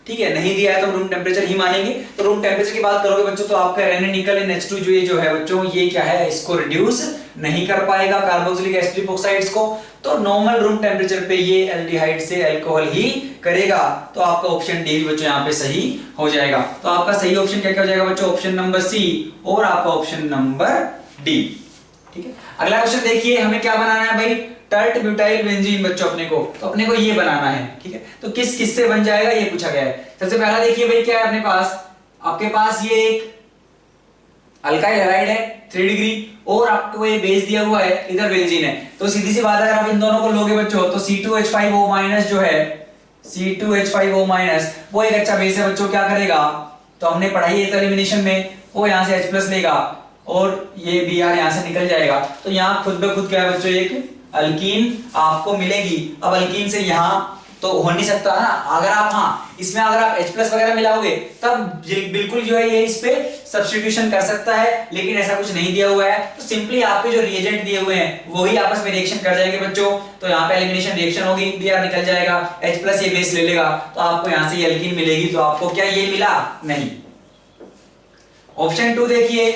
ठीक है, नहीं दिया है तो रूम टेम्परेचर ही मानेंगे। तो रूम टेम्परेचर की बात करोगे बच्चों, तो आपका रेने निकल इन H2 जो ये जो है बच्चों, ये क्या है, इसको रिड्यूस नहीं कर पाएगा कार्बोक्सिलिक एसिड इपोक्साइड्स को। तो नॉर्मल रूम टेम्परेचर पे ये एल्डिहाइड से अल्कोहल ही करेगा। तो आपका ऑप्शन डी बच्चों यहाँ पे सही हो जाएगा। तो आपका सही ऑप्शन क्या क्या हो जाएगा बच्चों, ऑप्शन नंबर सी और आपका ऑप्शन नंबर डी, ठीक है। अगला क्वेश्चन देखिए, हमें क्या बनाना है भाई, टर्ट ब्यूटाइल बेंजीन बच्चों, अपने को ये बनाना है, ठीक है। तो किस किस से बन जाएगा ये पूछा गया है। सबसे पहला देखिए भाई, क्या है अपने पास, आपके पास ये एक अल्काइल हैलाइड है 3 डिग्री, और आपको ये बेस दिया हुआ है, इधर बेंजीन है। तो सीधी सी बात है, अगर आप इन दोनों को लोगे बच्चों, तो C2H5O- जो है, C2H5O- वो एक अच्छा बेस है बच्चों, क्या करेगा, तो हमने पढ़ाई है एलिमिनेशन में, वो यहां से H+ लेगा और ये Br यहां से निकल जाएगा। तो यहां खुद ब खुद क्या है बच्चों, एक अल्कीन आपको मिलेगी। अब अल्कीन से यहां तो हो नहीं सकता ना, अगर आप इसमें अगर आप H+ वगैरह मिलाओगे, तब बिल्कुल जो है ये इस पे सब्स्टिट्यूशन कर सकता है, लेकिन ऐसा कुछ नहीं दिया हुआ है। तो सिंपली आपके जो रिएजेंट दिए हुए हैं वही आपस में रिएक्शन कर जाएंगे बच्चों। तो यहाँ पे एलिमिनेशन रिएक्शन होगी, Br निकल जाएगा, H+ ये बेस ले लेगा, तो आपको यहाँ से ये अल्कीन मिलेगी। तो आपको क्या ये मिला, नहीं। ऑप्शन 2 देखिए,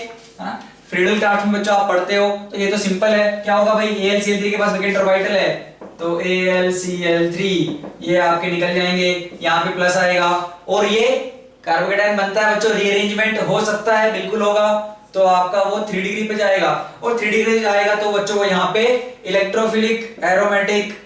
फ्रीडल क्राफ्ट में बच्चों आप पढ़ते हो, तो ये तो सिंपल है, क्या होगा भाई, AlCl3 के पास वेकेंट ऑर्बिटल है, तो AlCl3 ये आपके निकल जाएंगे, यहाँ पे प्लस आएगा, और ये कार्बोकेटायन बनता है बच्चों, रीअरेंजमेंट हो सकता है, बिल्कुल होगा। तो आपका वो 3 डिग्री पे जाएगा, और 3 डिग्री पे जाएगा तो बच्चों वो यहाँ पे इलेक्ट्रोफिलिक एरोमेटिक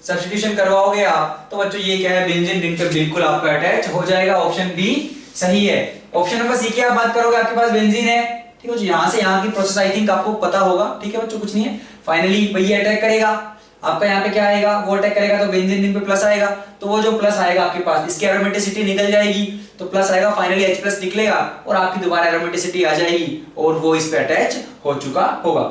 सब्स्टिट्यूशन करवाओगे आप, तो बच्चों ये क्या है, बेंजीन रिंग पे बिल्कुल आपका अटैच हो जाएगा। ऑप्शन बी सही है। ऑप्शन नंबर सी की आप बात करोगे, आपके पास बेंजीन है, ठीक है, यहां से यहां की प्रोसेस आई थिंक आपको पता होगा, ठीक है बच्चों, कुछ नहीं है। फाइनली वही अटैक करेगा, आपका यहाँ पे क्या आएगा, वो अटैक करेगा, तो बेंजीन रिंग पे प्लस आएगा, तो वो जो प्लस आएगा आपके पास, इसकी एरोमेटिसिटी निकल जाएगी, तो प्लस आएगा, फाइनली H+ निकलेगा, और आपकी दोबारा एरोमेटिसिटी आ जाएगी, और वो इस पे अटैच हो चुका होगा।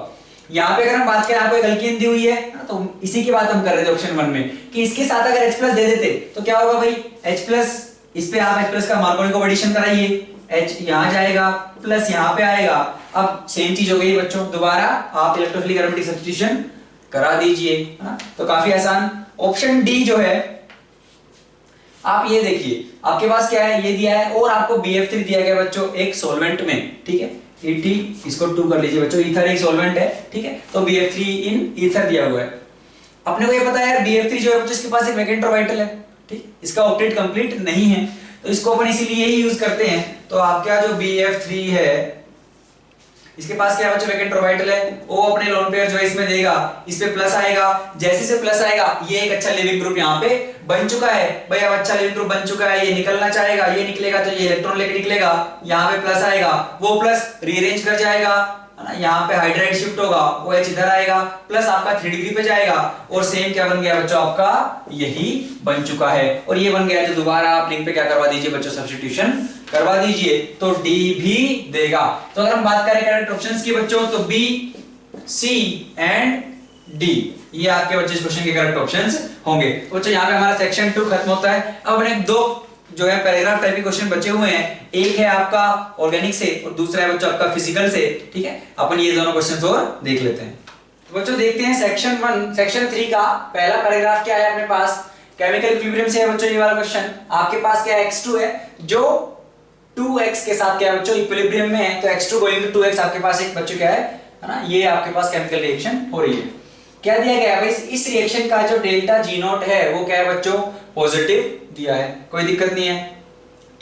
यहाँ पे अगर हम बात करें, आपको एक अल्कीन दी हुई है, तो इसी की बात हम कर रहे थे ऑप्शन 1 में, कि इसके साथ अगर H+ दे देते तो क्या होगा भाई, H+, इस पे आप H+ का मार्कोनिक एडिशन कराइए, H यहाँ जाएगा, प्लस यहाँ पे आएगा। अब सेम चीज हो गई बच्चों, दोबारा आप इलेक्ट्रोफिलिक एरोमेटिक सब्स्टिट्यूशन करा दीजिए, तो काफी आसान। ऑप्शन डी जो है, आप ये देखिए, आपके पास क्या है, ये दिया है, और आपको BF3 दिया गया बच्चों एक सॉल्वेंट में, ठीक है, ET इसको 2 कर लीजिए बच्चों, ईथर एक सॉल्वेंट है, ठीक है, तो BF3 इन ईथर दिया हुआ है। अपने को ये पता है यार, BF3 जो है बच्चों, इसके पास एक वेकेंट ऑर्बिटल है, ठीक, इसका ऑक्टेट कंप्लीट नहीं है, तो इसको अपन इसीलिए ही यूज करते हैं। तो आपका जो BF3 है, इसके पास क्या बच्चों, वेकेंट ऑर्बिटल है, वो अपने लोन पेयर जो है इसमें देगा, इस पे प्लस आएगा, जैसे से प्लस आएगा, ये एक अच्छा लिविंग ग्रुप यहाँ पे बन चुका है भाई। अब अच्छा लिविंग ग्रुप बन चुका है, ये निकलना चाहेगा, ये निकलेगा, तो ये इलेक्ट्रॉन लेके निकलेगा, यहाँ पे प्लस आएगा, वो प्लस रीअरेंज कर जाएगा, है ना, यहाँ पे हाइड्राइड शिफ्ट होगा, वो H इधर आएगा, प्लस आपका 3 डिग्री पे जाएगा, और सेम क्या बन गया बच्चों, आपका यही बन चुका है, और ये बन गया, तो दोबारा आप लिंक पे क्या करवा दीजिए बच्चों, सब्स्टिट्यूशन करवा दीजिए, तो डी भी देगा। तो अगर हम बात करें करेक्ट ऑप्शंस की बच्चों, तो बी, सी एंड डी ये आपके बच्चे इस क्वेश्चन के करेक्ट ऑप्शंस होंगे। तो बच्चों यहाँ पे हमारा सेक्शन 2 खत्म होता है। अब अपने 2 जो है पैराग्राफ टाइप के क्वेश्चन बचे हुए हैं, एक है आपका ऑर्गेनिक से और दूसरा है बच्चों आपका फिजिकल से, ठीक है। अपन ये दोनों क्वेश्चंस और देख लेते हैं। तो बच्चों देखते हैं सेक्शन 3 का पहला पैराग्राफ क्या है अपने पास। केमिकल इक्विलिब्रियम से है बच्चों ये वाला क्वेश्चन। आपके पास क्या है, x2 है जो 2x के साथ क्या है बच्चों इक्विलिब्रियम में है, तो x2 गोइंग टू 2x आपके पास एक बच्चों क्या है ना, ये आपके पास केमिकल रिएक्शन हो रही है। क्या दिया गया है भाई, इस रिएक्शन का जो डेल्टा जी नॉट है वो क्या है बच्चों पॉजिटिव दिया है, कोई दिक्कत नहीं है,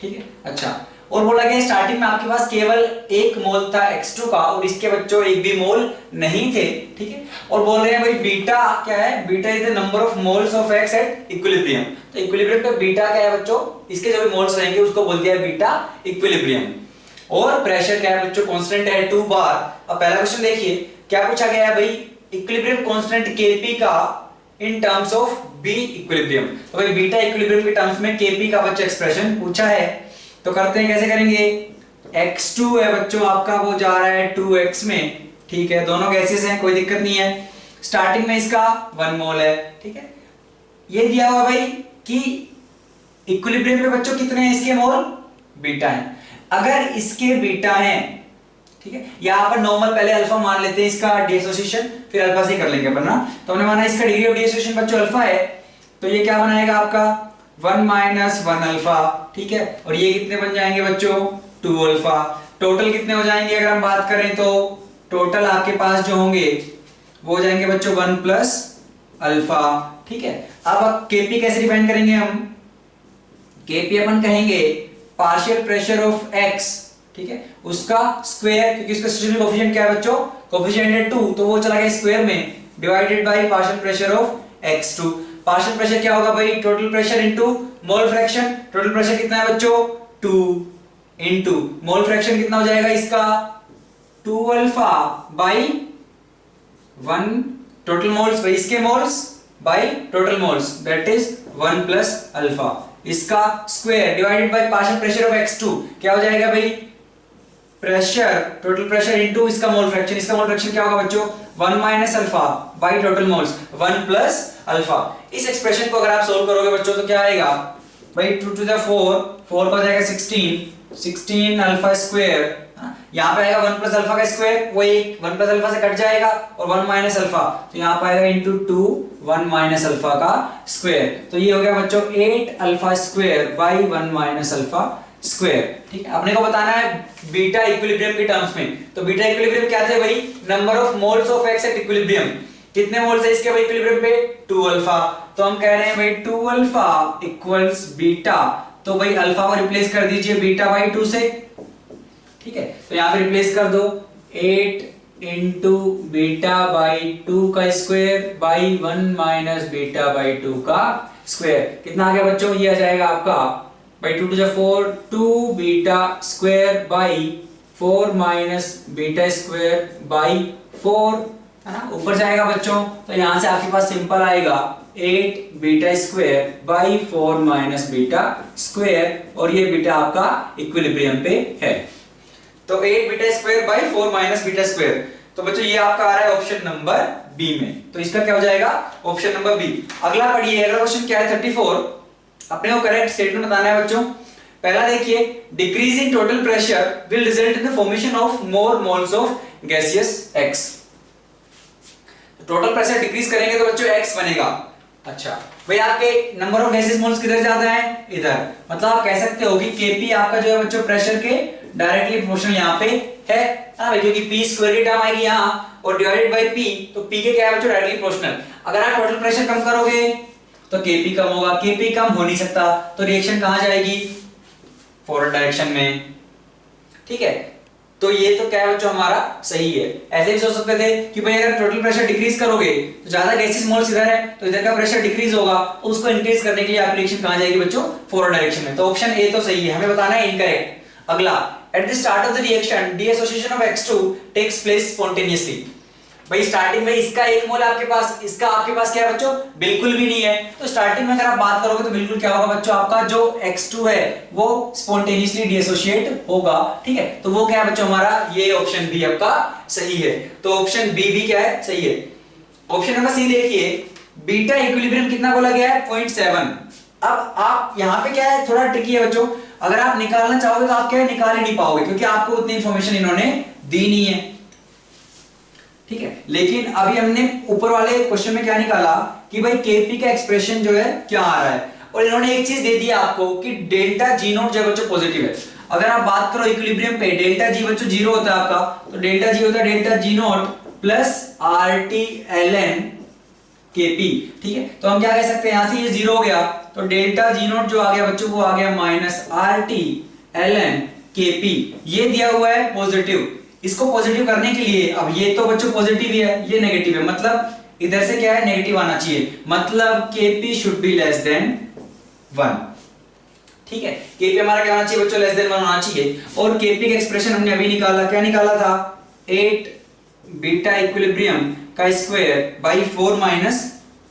ठीक है। अच्छा, और बोला गया स्टार्टिंग में आपके पास केवल 1 मोल था x2 का और इसके बच्चों एक भी मोल नहीं थे, ठीक है। और बोल रहे हैं भाई बीटा क्या है, beta is the number of moles of x at equilibrium. तो इक्विलिब्रियम पे बीटा क्या है बच्चों, इसके जो भी मोल्स रहेंगे उसको बोल दिया है बीटा इक्विलिब्रियम। और प्रेशर क्या है बच्चों कांस्टेंट है 2 बार। अब पहला क्वेश्चन देखिए क्या पूछा गया है भाई, इक्विलिब्रियम कांस्टेंट Kp का in terms of B equilibrium. तो भाई बीटा इक्विलिब्रियम के टर्म्स में Kp का बच्चों एक्सप्रेशन पूछा है, तो करते हैं कैसे करेंगे। x2 है बच्चों आपका वो जा रहा है 2x में, ठीक है, दोनों गैसेस हैं कोई दिक्कत नहीं है। स्टार्टिंग में इसका 1 मोल है, ठीक है। ये दिया हुआ भाई कि इक्विलिब्रियम पे बच्चों कितने हैं इसके मोल, बीटा हैं। अगर इसके बीटा हैं, ठीक है, यहां पर नॉर्मल पहले अल्फा मान लेते हैं इसका डिसोसिएशन, फिर अल्फा से कर लेंगे अपन ना। तो हमने माना इसका डिग्री ऑफ डिसोसिएशन बच्चों अल्फा है, तो ये क्या बनाएगा आपका 1 माइनस 1 अल्फा, ठीक है। और ये कितने बन जाएंगे बच्चों 2 अल्फा। टोटल कितने हो जाएंगे अगर हम बात करें तो टोटल आपके पास जो होंगे वो हो जाएंगे बच्चों 1 प्लस अल्फा, ठीक है। अब Kp कैसे डिफाइन करेंगे हम, Kp अपन कहेंगे पार्शियल प्रेशर ऑफ x, ठीक है, उसका स्क्वायर, क्योंकि उसका स्टेबिलिटी कोएफिशिएंट क्या है बच्चों, कोएफिशिएंट है 2, तो वो चला गया स्क्वायर में, divided by partial pressure of x2। Partial pressure क्या होगा भाई, total pressure into mole fraction. Total pressure कितना है बच्चों 2 इनटू मोल फ्रैक्शन कितना हो जाएगा इसका 2 alpha by 1 total moles by इसके moles by total moles, that is 1 plus alpha. इसका square divided by partial pressure of x2 क्या हो जाएगा भाई, प्रेशर टोटल प्रेशर इनटू इसका मोल फ्रैक्शन। इसका मोल फ्रैक्शन क्या होगा बच्चों 1 minus alpha by total moles 1 plus alpha. इस एक्सप्रेशन को अगर आप सोल्व करोगे बच्चों तो क्या आएगा भाई 2 टू द 4 का हो जाएगा 16 अल्फा स्क्वायर, यहां पे आएगा 1 प्लस अल्फा का स्क्वायर, वो एक 1 प्लस अल्फा से कट जाएगा, और 1 माइनस अल्फा, तो यहां पे आएगा इनटू 2 1 माइनस अल्फा का स्क्वायर। तो ये हो गया बच्चों 8 alpha square by 1 minus alpha square, ठीक है। अपने को बताना है बीटा इक्विलिब्रियम के टर्म्स में। तो बीटा इक्विलिब्रियम क्या थे भाई, number of moles of x at equilibrium. कितने मोल्स है इसके भाई इक्विलिब्रियम पे 2 अल्फा, तो हम कह रहे हैं भाई 2 अल्फा इक्वल्स बीटा। तो भाई अल्फा को रिप्लेस कर दीजिए बीटा बाई 2 से, ठीक है। तो यहां पे रिप्लेस कर दो 8 इंटू बीटा बाई 2 का square by 1 minus beta by 2 का स्क्वायर। कितना आ गया बच्चों, ये आ जाएगा आपका by 2 to the 4 2 beta square by 4 minus beta square by 4, है ना, ऊपर जाएगा बच्चों। तो यहां से आपके पास सिंपल आएगा 8 beta square by 4 minus beta square, और ये बीटा आपका इक्विलिब्रियम पे है। तो 8 beta square by 4 minus beta square, तो बच्चों ये आपका आ रहा है ऑप्शन नंबर बी में। तो इसका क्या हो जाएगा ऑप्शन नंबर बी। अगला पढ़िए, अगला क्वेश्चन क्या है 34। अपने को करेक्ट स्टेटमेंट बताना है बच्चों। पहला देखिए, decreasing total pressure will result in the formation of more moles of gaseous x। Total pressure decrease करेंगे तो बच्चों x बनेगा। अच्छा भाई आपके नंबर ऑफ गैसियस मोल्स किधर जाता है, इधर, मतलब आप कह सकते हो कि Kp आपका जो है बच्चों प्रेशर के डायरेक्टली प्रोपोर्शनल यहाँ पे है, हाँ क्योंकि p स्क्वायर की टर्म आएगी यहाँ और डिवाइडेड बाय p, तो p के क्या है बच्चों डायरेक्टली प्रोपोर्शनल। अगर आप टोटल प्रेशर कम करोगे तो Kp कम होगा, Kp कम हो नहीं सकता, तो रिएक्शन कहां जाएगी फॉरवर्ड डायरेक्शन में, ठीक है। तो ये तो क्या है बच्चों हमारा सही है। ऐसे भी सोच सकते थे कि भाई अगर टोटल प्रेशर डिक्रीज करोगे तो ज्यादा गैसेस मोल्स इधर है तो इधर का प्रेशर डिक्रीज होगा, उसको इंक्रीज करने के लिए आपकी रिएक्शन कहां जाएगी बच्चों फॉरवर्ड डायरेक्शन में। तो ऑप्शन ए तो सही है, हमें बताना है इनकरेक्ट। अगला, at the start of the reaction dissociation of x2 takes place spontaneously. भाई स्टार्टिंग में इसका 1 मोल आपके पास, इसका आपके पास क्या है बच्चों बिल्कुल भी नहीं है, तो स्टार्टिंग में अगर आप बात करोगे तो बिल्कुल क्या होगा बच्चों, आपका जो x2 है वो स्पॉन्टेनियसली डिसोसिएट होगा, ठीक है। तो वो क्या है बच्चों हमारा, ये ऑप्शन बी आपका सही है। तो ऑप्शन बी भी क्या है सही है। ऑप्शन नंबर सी देखिए, बीटा इक्विलिब्रियम कितना बोला गया है 0.7। अब आप यहां पे क्या है थोड़ा ट्रिकी है बच्चों, अगर आप निकालना चाहोगे तो आप क्या निकाल ही नहीं पाओगे, क्योंकि आपको उतनी इंफॉर्मेशन इन्होंने दी नहीं है। ठीक है। लेकिन अभी हमने ऊपर वाले क्वेश्चन में क्या निकाला कि भाई Kp का एक्सप्रेशन जो है क्या आ रहा है, और इन्होंने एक चीज दे दी आपको कि डेल्टा जी नॉट जो बच्चों पॉजिटिव है। अगर आप बात करो इक्विलिब्रियम पे डेल्टा जी बच्चों जीरो होता है आपका, तो डेल्टा जी होता है delta G naught plus R T L N K P. ठीक है, तो हम क्या कह सकते हैं, यहां से ये जीरो हो गया तो डेल्टा जी नॉट जो आ गया बच्चों वो आ गया minus R T L N K P. ये दिया हुआ है पॉजिटिव, इसको पॉजिटिव करने के लिए अब ये तो बच्चों पॉजिटिव ही है, ये नेगेटिव है, मतलब इधर से क्या है नेगेटिव आना चाहिए, मतलब Kp should be less than 1। ठीक है, Kp हमारा क्या होना चाहिए बच्चों, लेस देन 1 होना चाहिए। और Kp का एक्सप्रेशन हमने अभी निकाला, क्या निकाला था, 8 बीटा इक्विलिब्रियम का square by 4 minus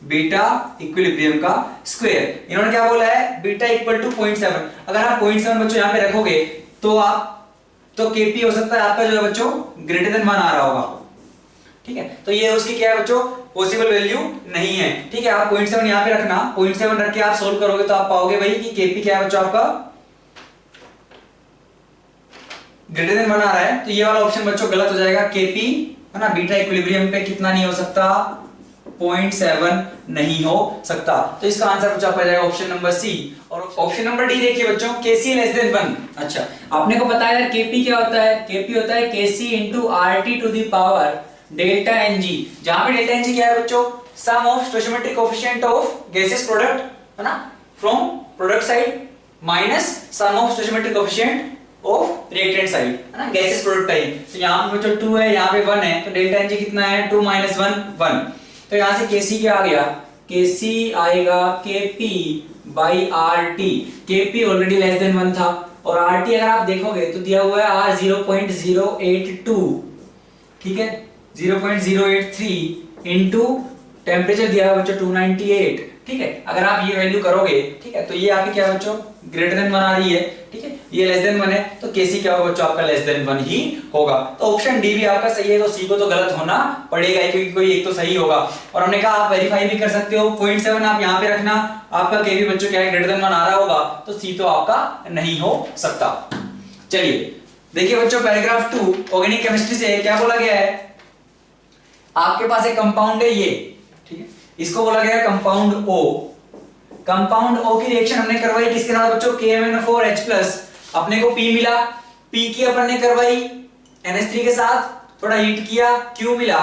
beta equilibrium का स्क्वायर। इन्होंने क्या बोला है, बीटा इक्वल टू 0.7। अगर आप 0.7 बच्चों यहां पे रखोगे तो Kp हो सकता है आपका जो है बच्चों ग्रेटर देन 1 आ रहा होगा। ठीक है, तो ये उसकी क्या है बच्चों पॉसिबल वैल्यू नहीं है। ठीक है, आप 0.7 यहां पे रखना, 0.7 रख के आप सोल्व करोगे तो आप पाओगे भाई कि Kp क्या है बच्चों आपका ग्रेटर देन 1 आ रहा है। तो ये वाला ऑप्शन बच्चों गलत हो जाएगा, Kp है ना बीटा इक्विलिब्रियम पे कितना नहीं हो सकता, 0.7 नहीं हो सकता। तो इसका आंसर बच्चों आपका जाएगा ऑप्शन नंबर सी। और ऑप्शन नंबर डी देखिए बच्चों, Kc लेस देन 1। अच्छा, आपने को पता है यार Kp क्या होता है, Kp होता है Kc into RT to the power delta Ng, जहां पे डेल्टा Ng क्या है बच्चों, sum of stoichiometric coefficient of gases product है ना from product side minus sum of stoichiometric coefficient of reactant side है ना गैसेस प्रोडक्ट का ही। तो यहां पे बच्चों 2 है, यहां पे 1 है, तो डेल्टा Ng कितना है 2 माइनस 1 1। तो यहां से Kc क्या आ गया, Kc आएगा Kp by RT। Kp already less than 1 था, और RT अगर आप देखोगे तो दिया हुआ है R 0.082, ठीक है 0.083 इंटू टेम्परेचर दिया है बच्चों 298। ठीक है, अगर आप ये वैल्यू करोगे, ठीक है, तो ये आपकी क्या है बच्चों ग्रेटर देन 1 आ रही है। ठीक है, ये लेस देन 1 है, तो Kc क्या होगा बच्चों आपका लेस देन 1 ही होगा। तो ऑप्शन डी भी आपका सही है, तो सी को तो गलत होना पड़ेगा क्योंकि कोई एक तो सही होगा। और हमने कहा आप वेरीफाई भी कर सकते हो, 0.7 आप यहाँ पे रखना, आपका Kp बच्चों क्या है ग्रेटर देन 1 आ रहा होगा, तो सी तो आपका नहीं हो सकता। चलिए देखिए बच्चों पैराग्राफ 2 ऑर्गेनिक केमिस्ट्री से क्या बोला गया है, आपके पास एक कंपाउंड है ये, ठीक है, इसको बोला गया है कंपाउंड O। कंपाउंड O की रिएक्शन हमने करवाई किसके साथ बच्चों, KMnO4H+, अपने को P मिला, P की अपन ने करवाई NH3 के साथ, थोड़ा हीट किया, Q मिला।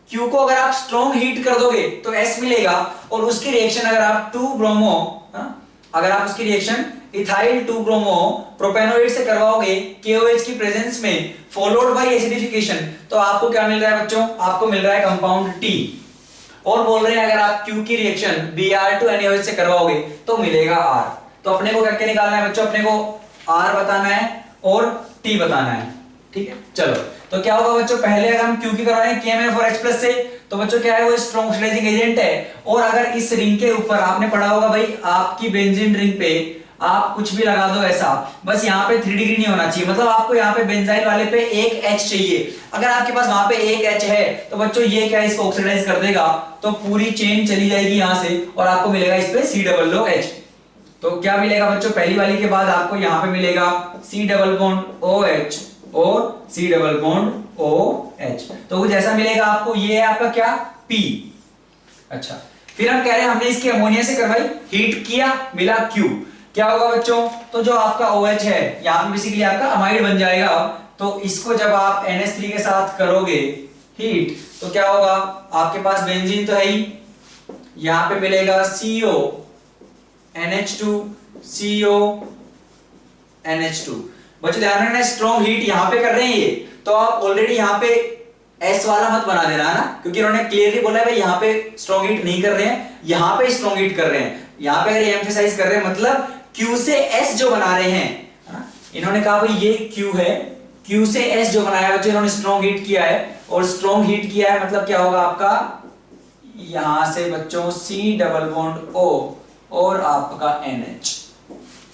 Q को अगर आप स्ट्रॉन्ग हीट कर दोगे तो S मिलेगा, और उसकी रिएक्शन अगर आप 2 ब्रोमो अगर आप उसकी रिएक्शन इथाइल 2 ब्रोमो प्रोपेनोएट से करवाओगे KOH की प्रेजेंस में फॉलोड बाय एसिडिफिकेशन, तो आपको क्या मिल रहा है बच्चों, आपको मिल रहा है कंपाउंड T। और बोल रहे हैं अगर आप Q की रिएक्शन Br2NaOH से करवाओगे तो मिलेगा R। तो अपने को करके निकालना है बच्चों, अपने को R बताना है और T बताना है। ठीक है, चलो तो क्या होगा बच्चों, पहले अगर हम Q की करवा रहे हैं KMnO4H+ से, तो बच्चों क्या है वो स्ट्रॉन्ग ऑक्सीडाइजिंग एजेंट है। और अगर इस रिंग के ऊपर आपने पढ़ा होगा भाई, आपकी बेंजीन रिंग पे आप कुछ भी लगा दो ऐसा, बस यहाँ पे 3 डिग्री नहीं होना चाहिए, मतलब आपको यहाँ पे बेंजाइल वाले पे एक H चाहिए। अगर आपके पास वहां पे एक H है तो बच्चों ये क्या है इसको ऑक्सीडाइज कर देगा, तो पूरी चेन चली जाएगी यहाँ से और आपको मिलेगा इस पे C+H। तो क्या मिलेगा बच्चों, पहली वाली के बाद आपको यहाँ पे मिलेगा C+OH और C+OH। तो कुछ ऐसा मिलेगा आपको, ये है आपका क्या P। अच्छा, फिर हम कह रहे हैं हमने इसकी अमोनिया से करवाई, हीट किया, मिला Q, क्या होगा बच्चों, तो जो आपका OH है यहाँ पे बेसिकली आपका अमाइड बन जाएगा। तो इसको जब आप NH3 के साथ करोगे हीट, तो क्या होगा, आपके पास बेंजीन तो है ही, यहाँ पे मिलेगा CO NH2 CO NH2। बच्चों ध्यान रखना स्ट्रॉन्ग हीट यहाँ पे कर रहे हैं ये, तो आप ऑलरेडी यहाँ पे S वाला मत बना देना है ना, क्योंकि उन्होंने क्लियरली बोला है भाई यहाँ पे स्ट्रॉन्ग हीट नहीं कर रहे हैं, यहाँ पे स्ट्रॉन्ग हीट कर रहे हैं। यहाँ पे अगर ये एम्फेसाइज कर रहे हैं मतलब Q से S जो बना रहे हैं, है ना, इन्होंने कहा भाई ये Q है, Q से S जो बनाया है बच्चों इन्होंने स्ट्रॉन्ग हीट किया है, और स्ट्रॉन्ग हीट किया है मतलब क्या होगा आपका, यहां से बच्चों C+O और आपका NH।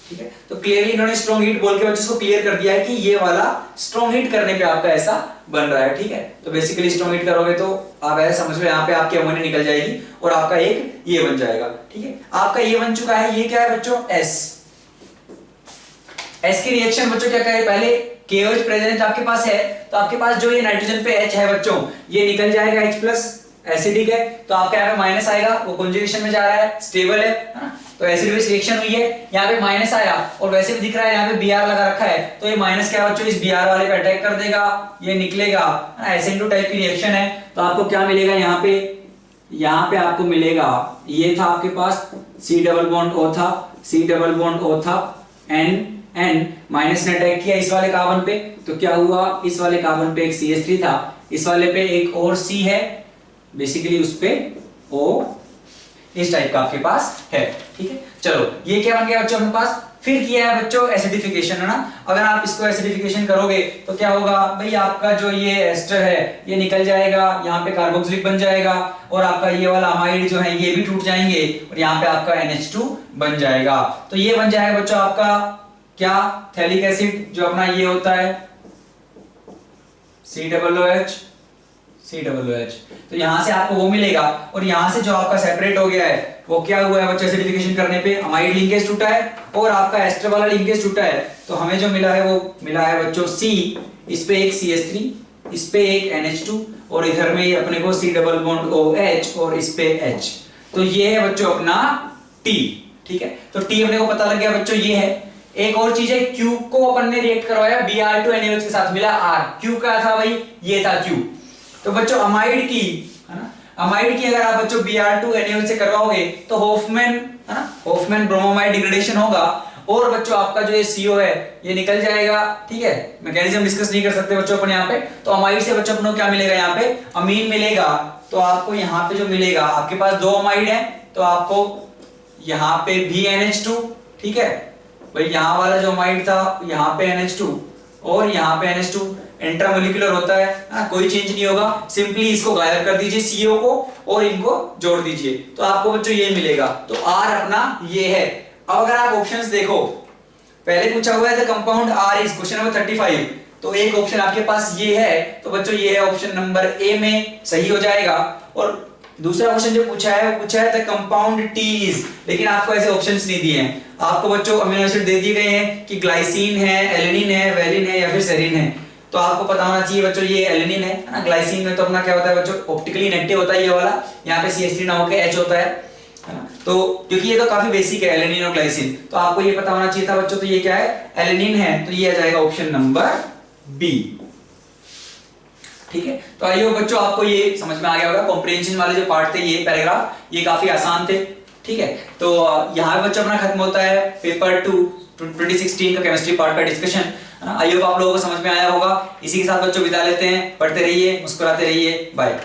ठीक है, तो क्लियरली इन्होंने स्ट्रॉन्ग हीट बोल के बच्चों को क्लियर कर दिया है कि ये वाला स्ट्रॉन्ग हीट करने पे आपका ऐसा बन रहा है। ठीक है, तो बेसिकली स्ट्रॉन्ग हीट करोगे तो आप ऐसा समझ लो यहाँ पे आपकी अमोनिया निकल जाएगी और आपका एक ये बन जाएगा। ठीक है, आपका ये बन चुका है, ये क्या है बच्चों S। एस की रिएक्शन बच्चों क्या करें, पहले KOH प्रेजेंट आपके पास है, तो आपके पास जो ये नाइट्रोजन पे H है बच्चों, ये निकल जाएगा H प्लस, एसिडिक है, तो आपका यहाँ पे माइनस आएगा, वो कंजुगेशन में जा रहा है, स्टेबल है ना, तो एसिड बेस रिएक्शन हुई है, यहाँ पे माइनस आया और वैसे भी दिख रहा है यहाँ पे Br लगा रखा है, तो ये माइनस क्या बच्चों इस Br वाले पे अटैक कर देगा, ये निकलेगा, SN2 टाइप की रिएक्शन है, तो आपको क्या मिलेगा यहाँ पे आपको मिलेगा, ये था आपके पास C डबल बॉन्ड O था, C डबल बॉन्ड O था, N माइनस ने अटैक किया इस वाले कार्बन पे, तो क्या हुआ, इस वाले कार्बन पे एक CH3 था, इस वाले पे एक और C है, बेसिकली उस पे O इस टाइप का आपके पास है, ठीक है। चलो ये क्या बन गया बच्चों अपने पास, फिर किया है बच्चों एसिडिफिकेशन, है ना। अगर आप इसको एसिडिफिकेशन करोगे तो क्या होगा भाई, आपका जो ये एस्टर है ये निकल जाएगा, यहाँ पे कार्बोक्सिलिक बन जाएगा, और आपका ये वाला अमाइड जो है ये भी टूट जाएंगे, और यहाँ पे आपका NH2 बन जाएगा। तो ये बन जाएगा बच्चों आपका क्या, थैलिक एसिड, जो अपना ये होता है COOH। तो यहां से आपको वो मिलेगा, और यहां से जो आपका सेपरेट हो गया है वो क्या हुआ है बच्चों, एसिडिफिकेशन करने पे अमाइड लिंकेज टूटा है और आपका एस्टर वाला लिंकेज टूटा है, तो हमें जो मिला है वो मिला है बच्चों C, इस पे एक CH3, इस पे एक NH2, और इधर में अपने को C डबल बॉन्ड OH और इस पे H, तो ये है बच्चों अपना T, ठीक है। तो T अपने को पता लग गया बच्चों ये है। एक और चीज है, Q को अपन ने रिएक्ट करवाया Br2 NaOH के साथ, मिला R, Q क्या था भाई, ये था Q। तो बच्चों अमाइड की, है ना, अमाइड की अगर आप बच्चों Br2 NaOH से करवाओगे तो होफमैन, है ना, होफमैन ब्रोमोमाइड डिग्रेडेशन होगा, और बच्चों आपका जो ये CO है ये निकल जाएगा, ठीक है। मैकेनिज्म डिस्कस नहीं कर सकते बच्चों अपन यहाँ पे। तो अमाइड से बच्चों अपनों क्या मिलेगा, यहाँ पे अमीन मिलेगा, तो आपको यहाँ पे जो मिलेगा, आपके पास दो अमाइड है, तो आपको यहाँ पे भी NH2, ठीक है भाई, यहाँ वाला जो अमाइड था यहाँ पे NH2 और यहाँ पे NH2 इंट्रामोलिकुलर होता है ना, कोई चेंज नहीं होगा, सिंपली इसको गायब कर दीजिए CO को और इनको जोड़ दीजिए, तो आपको बच्चों ये मिलेगा। तो R अपना ये है। अब अगर आप ऑप्शंस देखो, पहले पूछा हुआ है the compound R is, question number 35, तो एक ऑप्शन आपके पास ये है, तो बच्चों ये है ऑप्शन नंबर ए में सही हो जाएगा। और दूसरा क्वेश्चन जो पूछा है वो पूछा है द कंपाउंड T इज, लेकिन आपको ऐसे ऑप्शंस नहीं दिए हैं, आपको बच्चों अमीनो एसिड दे दिए गए हैं कि ग्लाइसिन है, एलेनिन है, वेलिन है या फिर सेरिन है। तो आपको पता होना चाहिए बच्चों ये एलेनिन है ना, ग्लाइसिन में तो अपना क्या होता है बच्चों, ऑप्टिकली इनेक्टिव होता है ये वाला, यहाँ पे CH3 ना होके H होता है ना, तो क्योंकि ये तो काफी बेसिक है एलेनिन और ग्लाइसिन, तो आपको ये पता होना चाहिए था बच्चों। तो ये क्या है, एलेनिन है, तो ये आ जाएगा ऑप्शन नंबर बी, ठीक है। तो आई होप बच्चों आपको ये समझ में आ गया होगा। कॉम्प्रिहेंशन वाले जो पार्ट थे, ये पैराग्राफ ये काफी आसान थे, ठीक है। तो यहाँ बच्चों अपना खत्म होता है पेपर 2 2016 का केमिस्ट्री पार्ट का डिस्कशन। आई होप आप लोगों को समझ में आया होगा। इसी के साथ बच्चों विदा लेते हैं, पढ़ते रहिए, मुस्कुराते रहिए, बाय।